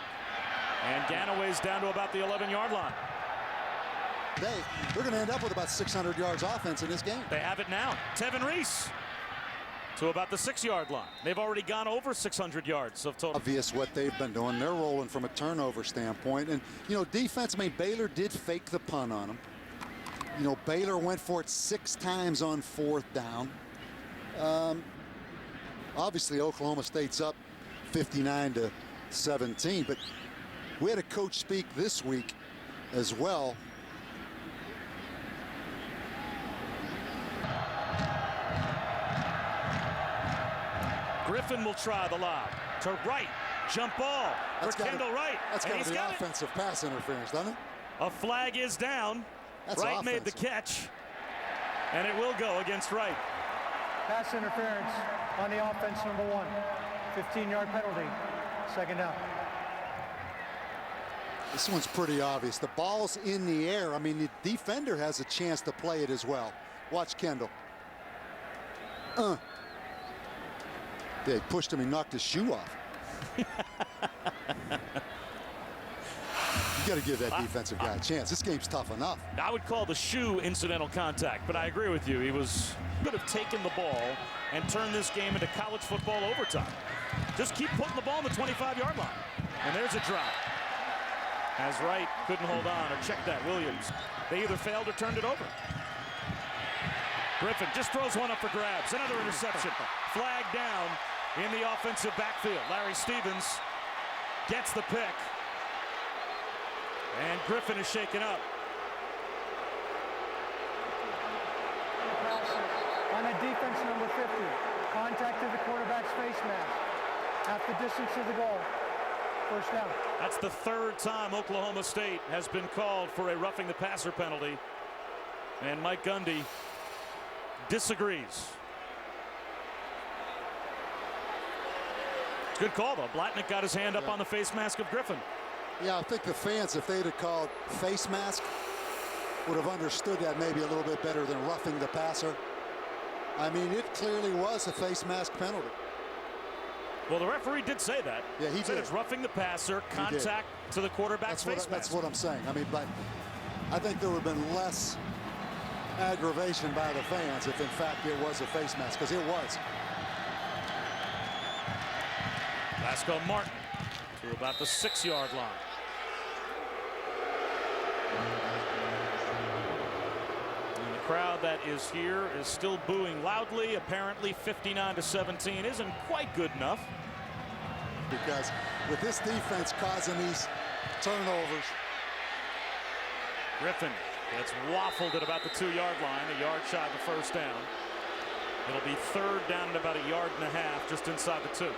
And Ganaway's down to about the 11-yard line. They're going to end up with about 600 yards offense in this game. They have it now. Tevin Reese to about the 6-yard line. They've already gone over 600 yards of total. Obvious what they've been doing. They're rolling from a turnover standpoint. And, you know, defense, I mean, Baylor did fake the punt on them. You know, Baylor went for it 6 times on 4th down. Obviously, Oklahoma State's up 59-17. But we had a coach speak this week as well. Griffin will try the lob to Wright. Jump ball for Kendall Wright. That's got to be offensive pass interference, doesn't it? A flag is down. That's Wright offensive. made the catch, and it will go against Wright. Pass interference on the offense, number 1. 15-yard penalty. 2nd down. This one's pretty obvious. The ball's in the air. I mean, the defender has a chance to play it as well. Watch Kendall. They pushed him and knocked his shoe off. You got to give that defensive guy a chance. This game's tough enough. I would call the shoe incidental contact, but I agree with you. He could have taken the ball and turned this game into college football overtime. Just keep putting the ball on the 25-yard line. And there's a drop. As Wright couldn't hold on or check that. Williams. They either failed or turned it over. Griffin just throws one up for grabs. Another interception. Flag down in the offensive backfield. Larry Stevens gets the pick. And Griffin is shaken up. On a defense, number 50. Contacted the quarterback's face mask. Half the distance to the goal. First down. That's the 3rd time Oklahoma State has been called for a roughing the passer penalty. And Mike Gundy disagrees. Good call, though. Blatnick got his hand up on the face mask of Griffin. Yeah, I think the fans, if they'd have called face mask, would have understood that maybe a little bit better than roughing the passer. I mean, it clearly was a face mask penalty. Well, the referee did say that. Yeah, he said did. It's roughing the passer, contact to the quarterback's face mask. That's what I'm saying. I mean, but I think there would have been less aggravation by the fans if, in fact, it was a face mask, because it was. Lasco Martin to about the 6-yard line. crowd that is here is still booing loudly. Apparently 59-17 isn't quite good enough. Because with this defense causing these turnovers. Griffin gets waffled at about the 2-yard line, a yard shy of the first down. It'll be third down at about a yard and a half, just inside the 2.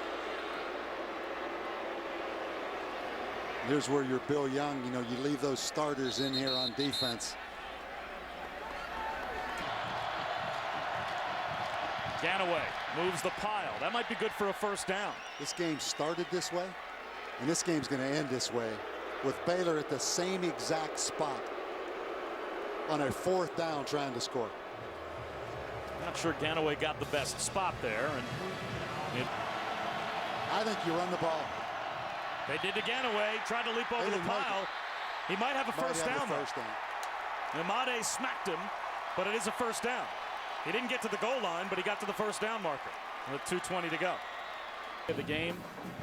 Here's where you're Bill Young. You know, you leave those starters in here on defense. Ganaway moves the pile. That might be good for a first down. This game started this way, and this game's going to end this way, with Baylor at the same exact spot on a 4th down trying to score. Not sure Ganaway got the best spot there, and I think you run the ball. they did to Ganaway, tried to leap over the pile. He might have a first down. Amade smacked him, but it is a first down. He didn't get to the goal line, but he got to the first down marker with 2:20 to go. The game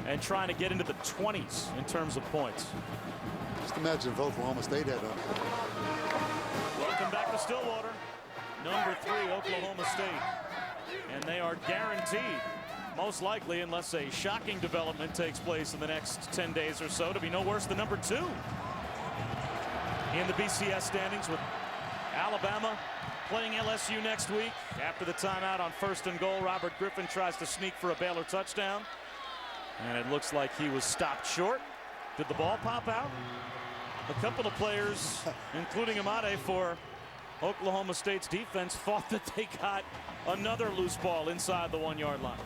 and trying to get into the 20s in terms of points. Just imagine if Oklahoma State had a. Welcome back to Stillwater. Number 3, Oklahoma State. And they are guaranteed, most likely, unless a shocking development takes place in the next 10 days or so, to be no worse than number 2 in the BCS standings, with Alabama playing LSU next week. After the timeout on 1st and goal, Robert Griffin tries to sneak for a Baylor touchdown, and it looks like he was stopped short. Did the ball pop out? A couple of players, including Amade for Oklahoma State's defense, thought that they got another loose ball inside the 1-yard line.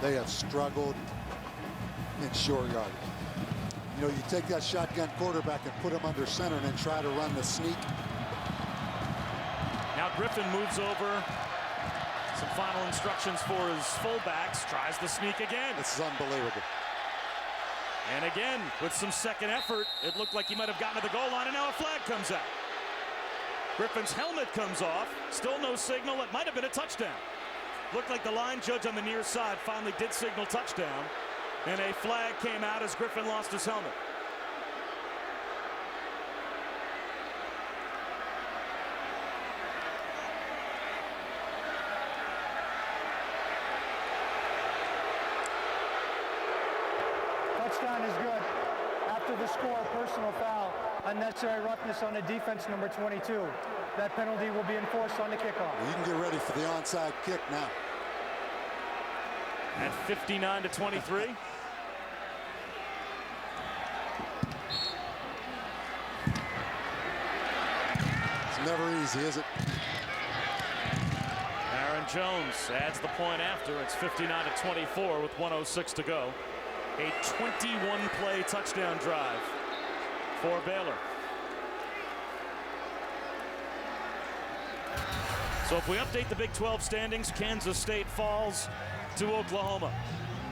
They have struggled in short yardage. You know, you take that shotgun quarterback and put him under center and then try to run the sneak. Now Griffin moves over. Some final instructions for his fullbacks. Tries the sneak again. This is unbelievable. And again, with some second effort, it looked like he might have gotten to the goal line, and now a flag comes out. Griffin's helmet comes off. Still no signal. It might have been a touchdown. Looked like the line judge on the near side finally did signal touchdown, and a flag came out as Griffin lost his helmet. Touchdown is good. After the score, personal foul, unnecessary roughness on the defense, number 22. That penalty will be enforced on the kickoff. Well, you can get ready for the onside kick now. At 59-23. It's never easy, is it? Aaron Jones adds the point after. It's 59-24 with 1:06 to go. A 21-play touchdown drive for Baylor. So if we update the Big 12 standings, Kansas State falls to Oklahoma.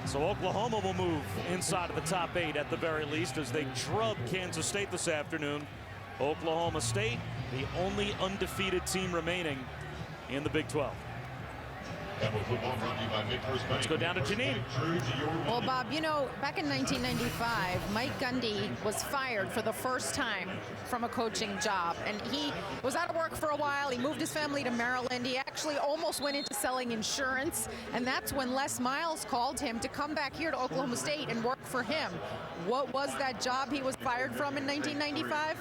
So Oklahoma will move inside of the top 8 at the very least as they drub Kansas State this afternoon. Oklahoma State, the only undefeated team remaining in the Big 12. Let's go down to Janine. Well, Bob, you know, back in 1995, Mike Gundy was fired for the first time from a coaching job, and he was out of work for a while. He moved his family to Maryland. He actually almost went into selling insurance, and that's when Les Miles called him to come back here to Oklahoma State and work for him. What was that job he was fired from in 1995?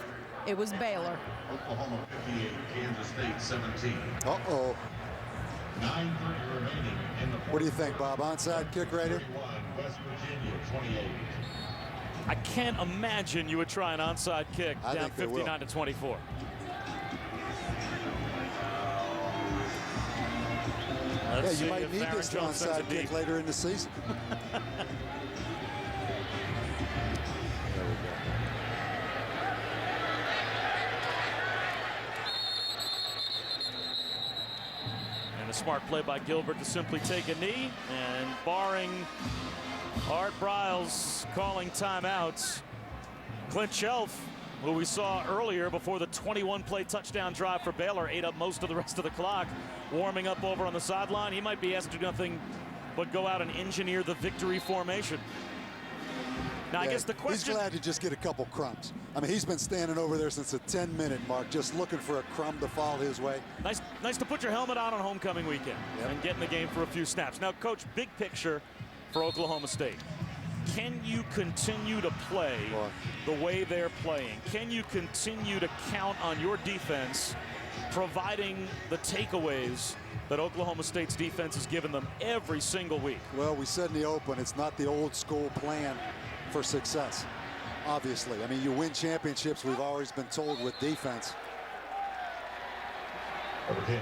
It was Baylor. Oklahoma 58, Kansas State 17. Uh-oh. 9:30 remaining in the What do you think, Bob? Onside kick right here? West Virginia 28. I can't imagine you would try an onside kick down 59-24. Yeah, you might need this onside kick later in the season. A smart play by Gilbert to simply take a knee, and barring Art Briles calling timeouts, Clint Shelf, who we saw earlier before the 21-play touchdown drive for Baylor, ate up most of the rest of the clock, warming up over on the sideline. He might be asked to do nothing but go out and engineer the victory formation. Now, I guess the question... He's glad to just get a couple crumbs. I mean, he's been standing over there since the 10-minute mark, just looking for a crumb to fall his way. Nice to put your helmet on homecoming weekend and get in the game for a few snaps. Now, Coach, big picture for Oklahoma State. Can you continue to play the way they're playing? Can you continue to count on your defense providing the takeaways that Oklahoma State's defense has given them every single week? Well, we said in the open, it's not the old school plan for success, obviously. I mean, you win championships, we've always been told, with defense.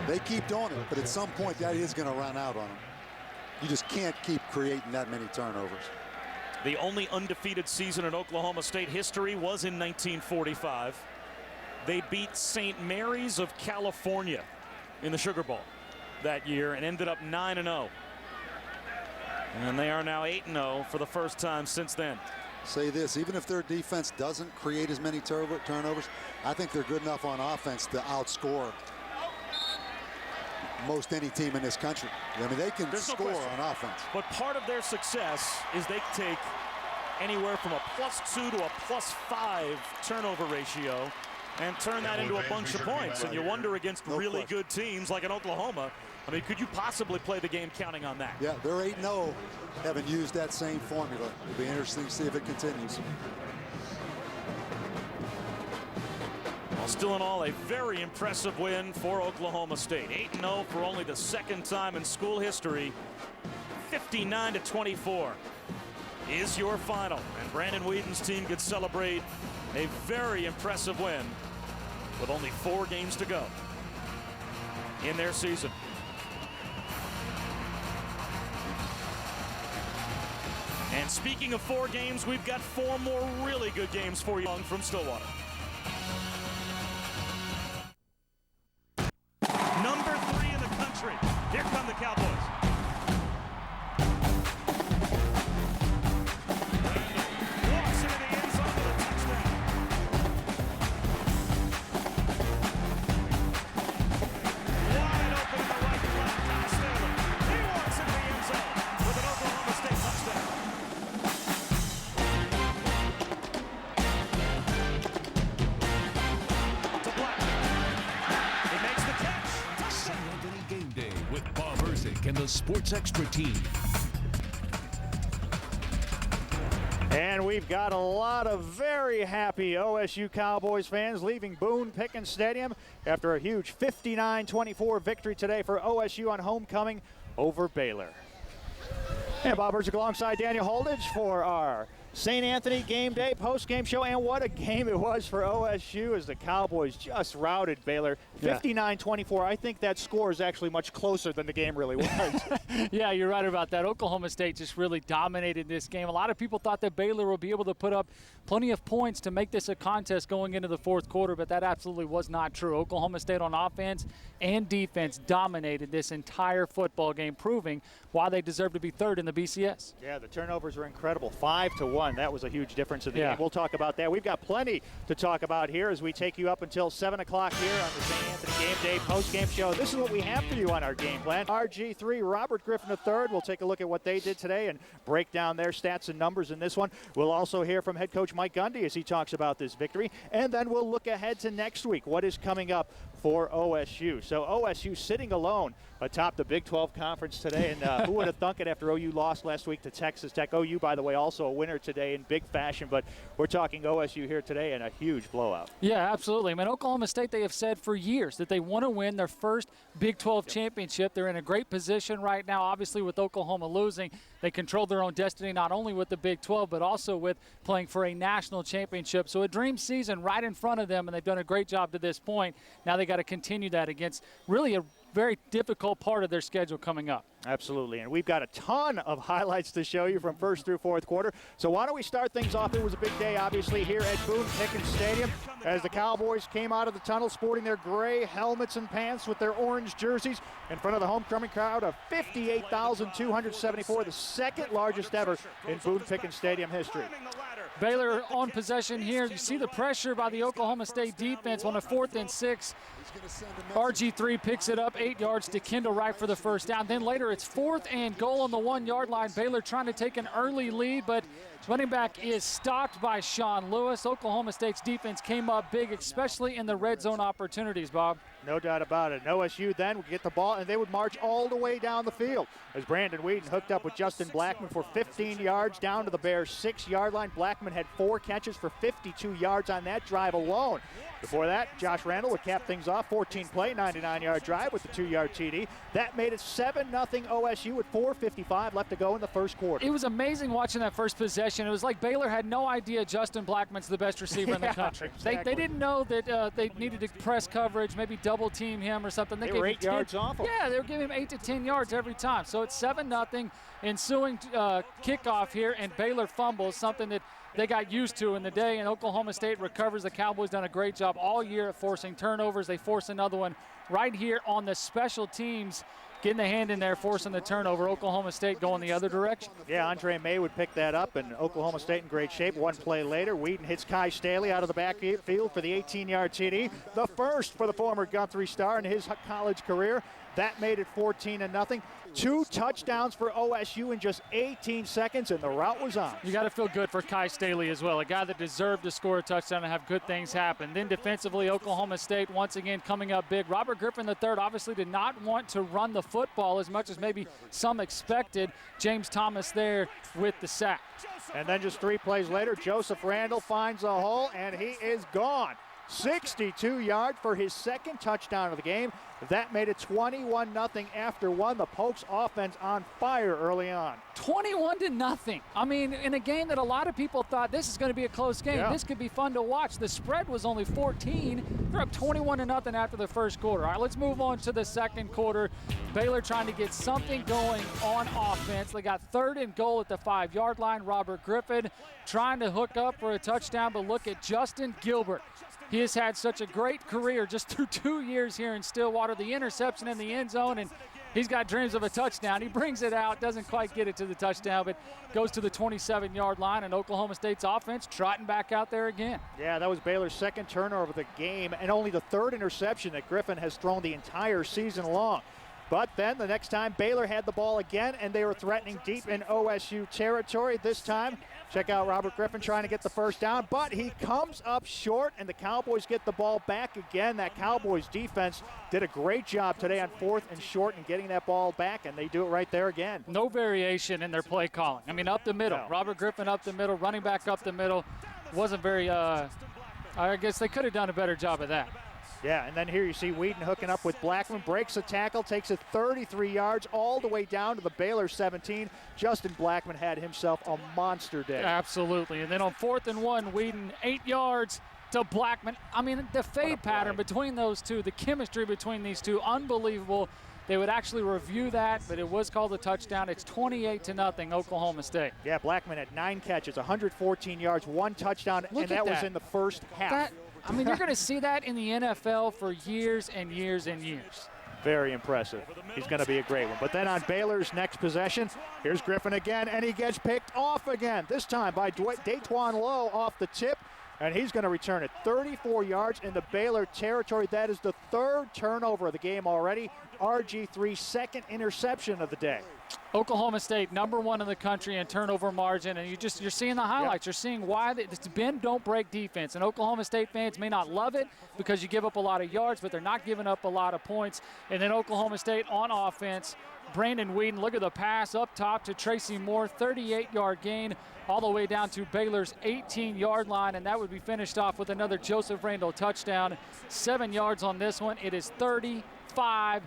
They keep doing it, but at some point that is going to run out on them. You just can't keep creating that many turnovers. The only undefeated season in Oklahoma State history was in 1945. They beat St. Mary's of California in the Sugar Bowl that year and ended up 9-0. And they are now 8-0 for the first time since then. Say this, even if their defense doesn't create as many turnovers, I think they're good enough on offense to outscore most any team in this country. I mean, they can score on offense. But part of their success is they take anywhere from a +2 to a +5 turnover ratio and turn that into a bunch of points. And you wonder, against really good teams like in Oklahoma, I mean, could you possibly play the game counting on that? Yeah, they're 8-0, haven't used that same formula. It'll be interesting to see if it continues. Well, still in all, a very impressive win for Oklahoma State. 8-0 for only the second time in school history. 59-24 is your final. And Brandon Whedon's team could celebrate a very impressive win with only 4 games to go in their season. And speaking of 4 games, we've got 4 more really good games for you from Stillwater. Number 3 in the country. Here come the Cowboys. Walks into the end zone with a touchdown. Wide open in the right flat. Costello. He walks into the end zone with an Oklahoma State touchdown. To Black. He makes the catch. St. Anthony Game Day with Bob Erzik and the Sports Extra team. And we've got a lot of very happy OSU Cowboys fans leaving Boone-Pickens Stadium after a huge 59-24 victory today for OSU on homecoming over Baylor. And Bob Erzik alongside Daniel Holdridge for our St. Anthony Game Day post-game show. And what a game it was for OSU as the Cowboys just routed Baylor 59-24. I think that score is actually much closer than the game really was. Yeah, you're right about that. Oklahoma State just really dominated this game. A lot of people thought that Baylor would be able to put up plenty of points to make this a contest going into the fourth quarter, but that absolutely was not true. Oklahoma State on offense and defense dominated this entire football game, proving why they deserve to be third in the BCS. Yeah, the turnovers were incredible. 5-1. That was a huge difference in the game. We'll talk about that. We've got plenty to talk about here as we take you up until 7 o'clock here on the St. Anthony Game Day post-game show. This is what we have for you on our game plan. RG3, Robert Griffin III. We'll take a look at what they did today and break down their stats and numbers in this one. We'll also hear from head coach Mike Gundy as he talks about this victory. And then we'll look ahead to next week. What is coming up for OSU? So OSU sitting alone atop the Big 12 Conference today. And who would have thunk it after OU lost last week to Texas Tech? OU, by the way, also a winner today in big fashion. But we're talking OSU here today in a huge blowout. Yeah, absolutely. I mean, Oklahoma State, they have said for years that they want to win their first Big 12 championship. They're in a great position right now. Obviously, with Oklahoma losing, they control their own destiny, not only with the Big 12, but also with playing for a national championship. So a dream season right in front of them, and they've done a great job to this point. Now they got to continue that against really a very difficult part of their schedule coming up. Absolutely, and we've got a ton of highlights to show you from first through fourth quarter. So why don't we start things off? It was a big day, obviously, here at Boone-Pickens Stadium as the Cowboys came out of the tunnel sporting their gray helmets and pants with their orange jerseys in front of the homecoming crowd of 58,274, the second largest ever in Boone-Pickens Stadium history. Baylor on possession here. You see the pressure by the Oklahoma State defense on a 4th and 6. RG3 picks it up 8 yards to Kendall Wright for the first down. Then later it's 4th and goal on the 1-yard line. Baylor trying to take an early lead, but running back is stopped by Sean Lewis. Oklahoma State's defense came up big, especially in the red zone opportunities, Bob. No doubt about it. And OSU then would get the ball, and they would march all the way down the field as Brandon Whedon hooked up with Justin Blackman for 15 yards down to the Bears' 6-yard line. Blackman had 4 catches for 52 yards on that drive alone. Before that, Josh Randall would cap things off, 14-play, 99-yard drive with the 2-yard TD. That made it 7-0 OSU with 4:55 left to go in the first quarter. It was amazing watching that first possession. It was like Baylor had no idea Justin Blackman's the best receiver in the country. Exactly. They didn't know that they needed to press coverage, maybe double team him or something. They were 8 yards off him. Yeah, they were giving him 8 to 10 yards every time. So it's 7-0 ensuing kickoff here, and Baylor fumbles, something that they got used to in the day, and Oklahoma State recovers. The Cowboys done a great job all year at forcing turnovers. They force another one right here on the special teams, getting the hand in there, forcing the turnover. Oklahoma State going the other direction. Yeah, Andre May would pick that up, and Oklahoma State in great shape. One play later, Whedon hits Kai Staley out of the backfield for the 18-yard TD. The first for the former Guthrie star in his college career. That made it 14-0. 2 touchdowns for OSU in just 18 seconds, and the route was on. You got to feel good for Kai Staley as well, a guy that deserved to score a touchdown and have good things happen. Then defensively, Oklahoma State once again coming up big. Robert Griffin III obviously did not want to run the football as much as maybe some expected. James Thomas there with the sack. And then just 3 plays later, Joseph Randall finds a hole, and he is gone. 62 yards for his 2nd touchdown of the game. That made it 21-0 after 1. The Pokes offense on fire early on. 21-0. I mean, in a game that a lot of people thought this is going to be a close game. Yeah. This could be fun to watch. The spread was only 14. They're up 21-0 after the first quarter. All right, let's move on to the second quarter. Baylor trying to get something going on offense. They got 3rd and goal at the 5-yard line. Robert Griffin trying to hook up for a touchdown, but look at Justin Gilbert. He has had such a great career just through 2 years here in Stillwater. The interception in the end zone, and he's got dreams of a touchdown. He brings it out, doesn't quite get it to the touchdown, but goes to the 27-yard line, and Oklahoma State's offense trotting back out there again. Yeah, that was Baylor's 2nd turnover of the game, and only the 3rd interception that Griffin has thrown the entire season long. But then the next time Baylor had the ball again, and they were threatening deep in OSU territory. This time, check out Robert Griffin trying to get the first down, but he comes up short, and the Cowboys get the ball back again. That Cowboys defense did a great job today on 4th and short and getting that ball back, and they do it right there again. No variation in their play calling. I mean, up the middle. No. Robert Griffin up the middle, running back up the middle. Wasn't very, I guess they could have done a better job of that. Yeah, and then here you see Whedon hooking up with Blackman, breaks a tackle, takes it 33 yards all the way down to the Baylor 17. Justin Blackman had himself a monster day. Absolutely. And then on 4th and 1, Whedon 8 yards to Blackman. I mean, the fade pattern between those two, the chemistry between these two, unbelievable. They would actually review that, but it was called a touchdown. It's 28-0 Oklahoma State. Yeah, Blackman had 9 catches, 114 yards, 1 touchdown, Look and at that was in the first half. I mean, you're going to see that in the NFL for years and years and years. Very impressive. He's going to be a great one. But then on Baylor's next possession, here's Griffin again, and he gets picked off again, this time by Daytwan Lowe off the tip, and he's going to return it 34 yards in the Baylor territory. That is the 3rd turnover of the game already. RG3's 2nd interception of the day. Oklahoma State, #1 in the country in turnover margin, and you're seeing the highlights. Yep. You're seeing why it's bend, don't break defense. And Oklahoma State fans may not love it because you give up a lot of yards, but they're not giving up a lot of points. And then Oklahoma State on offense, Brandon Whedon, look at the pass up top to Tracy Moore, 38-yard gain all the way down to Baylor's 18-yard line, and that would be finished off with another Joseph Randall touchdown. 7 yards on this one. It is 35-0,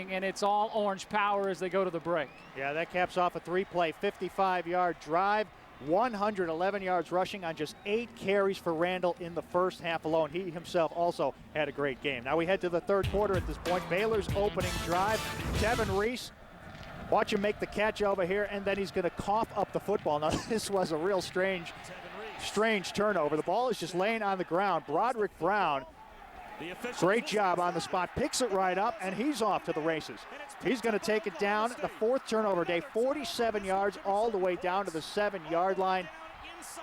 and it's all Orange power as they go to the break. Yeah, that caps off a 3-play, 55-yard drive. 111 yards rushing on just 8 carries for Randall in the first half alone. He himself also had a great game. Now we head to the 3rd quarter at this point. Baylor's opening drive. Devin Reese, watch him make the catch over here, and then he's going to cough up the football. Now this was a real strange turnover. The ball is just laying on the ground. Broderick Brown, great job on the spot, picks it right up, and he's off to the races. He's going to take it down, the 4th turnover day, 47 yards all the way down to the 7-yard line.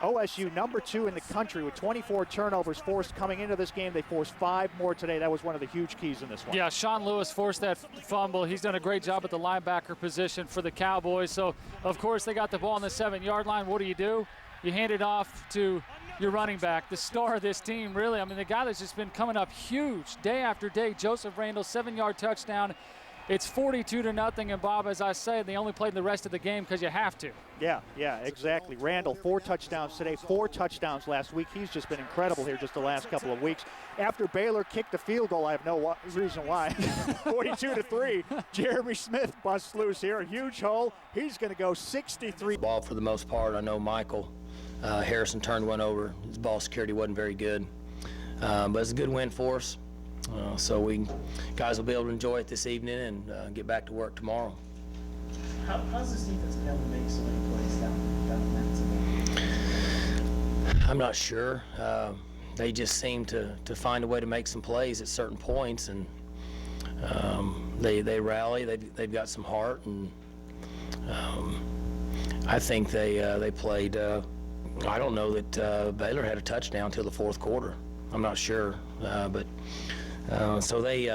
OSU number 2 in the country with 24 turnovers forced coming into this game. They forced 5 more today. That was one of the huge keys in this one. Yeah, Sean Lewis forced that fumble. He's done a great job at the linebacker position for the Cowboys. So, of course, they got the ball on the 7-yard line. What do? You hand it off to your running back, the star of this team, really. I mean, the guy that's just been coming up huge day after day, Joseph Randall, 7-yard touchdown. It's 42-0, and Bob, as I said, they only played the rest of the game because you have to. Yeah, exactly. Randall, 4 touchdowns today, 4 touchdowns last week. He's just been incredible here just the last couple of weeks. After Baylor kicked the field goal, I have no reason why. 42-3, Jeremy Smith busts loose here. A huge hole. He's going to go 63. Ball for the most part. I know Michael Harrison turned one over. His ball security wasn't very good, but it's a good win for us. So guys will be able to enjoy it this evening and get back to work tomorrow. How's this defense been able to make so many plays down the line? I'm not sure. They just seem to find a way to make some plays at certain points, and they rally. They've got some heart, and I think they played. I don't know that Baylor had a touchdown until the 4th quarter. I'm not sure, but so they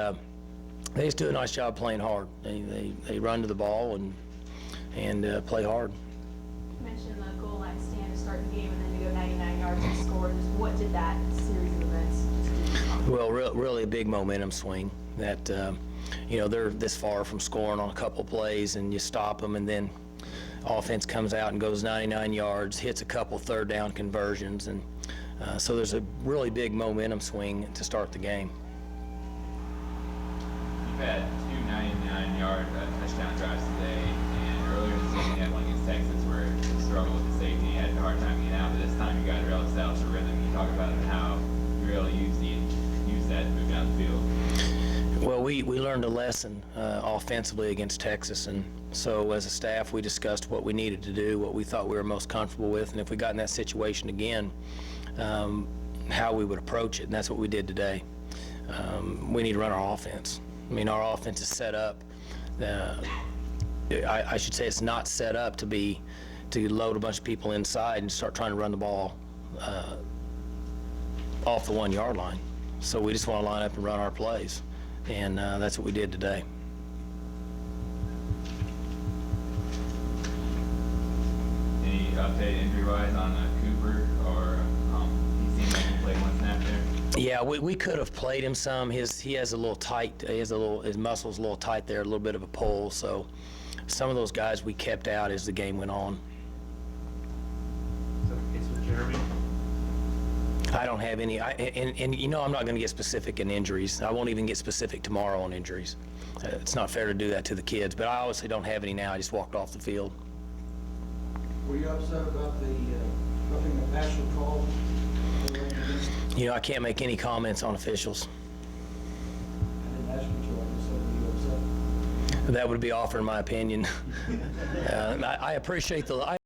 just do a nice job playing hard. They run to the ball and play hard. You mentioned the goal line stand to start the game and then to go 99 yards and score. Just what did that series of events do? Well, really a big momentum swing. That they're this far from scoring on a couple plays, and you stop them, and then offense comes out and goes 99 yards, hits a couple 3rd down conversions, and so there's a really big momentum swing to start the game. You've had 2 99-yard touchdown drives today, and earlier this season you had one against Texas where you struggled with the safety, you had a hard time getting out, but this time you guys really established a rhythm. Can you talk about how you really use that to move down the field? Well, we learned a lesson offensively against Texas, and so as a staff we discussed what we needed to do, what we thought we were most comfortable with, and if we got in that situation again, how we would approach it, and that's what we did today. We need to run our offense. I mean, our offense is set up. I should say it's not set up to load a bunch of people inside and start trying to run the ball off the 1-yard line. So we just want to line up and run our plays, and that's what we did today. Any update injury-wise on Cooper, or he seemed like he played one snap there? Yeah, we could have played him some. He has a little tight. His muscles a little tight there, a little bit of a pull. So some of those guys we kept out as the game went on. So it's with Jeremy. I don't have any. And you know, I'm not going to get specific in injuries. I won't even get specific tomorrow on injuries. It's not fair to do that to the kids. But I obviously don't have any now. I just walked off the field. Were you upset about the roughing the passer call? You know, I can't make any comments on officials. I didn't ask you to. I just said, were you upset? That would be offering my opinion. I appreciate the.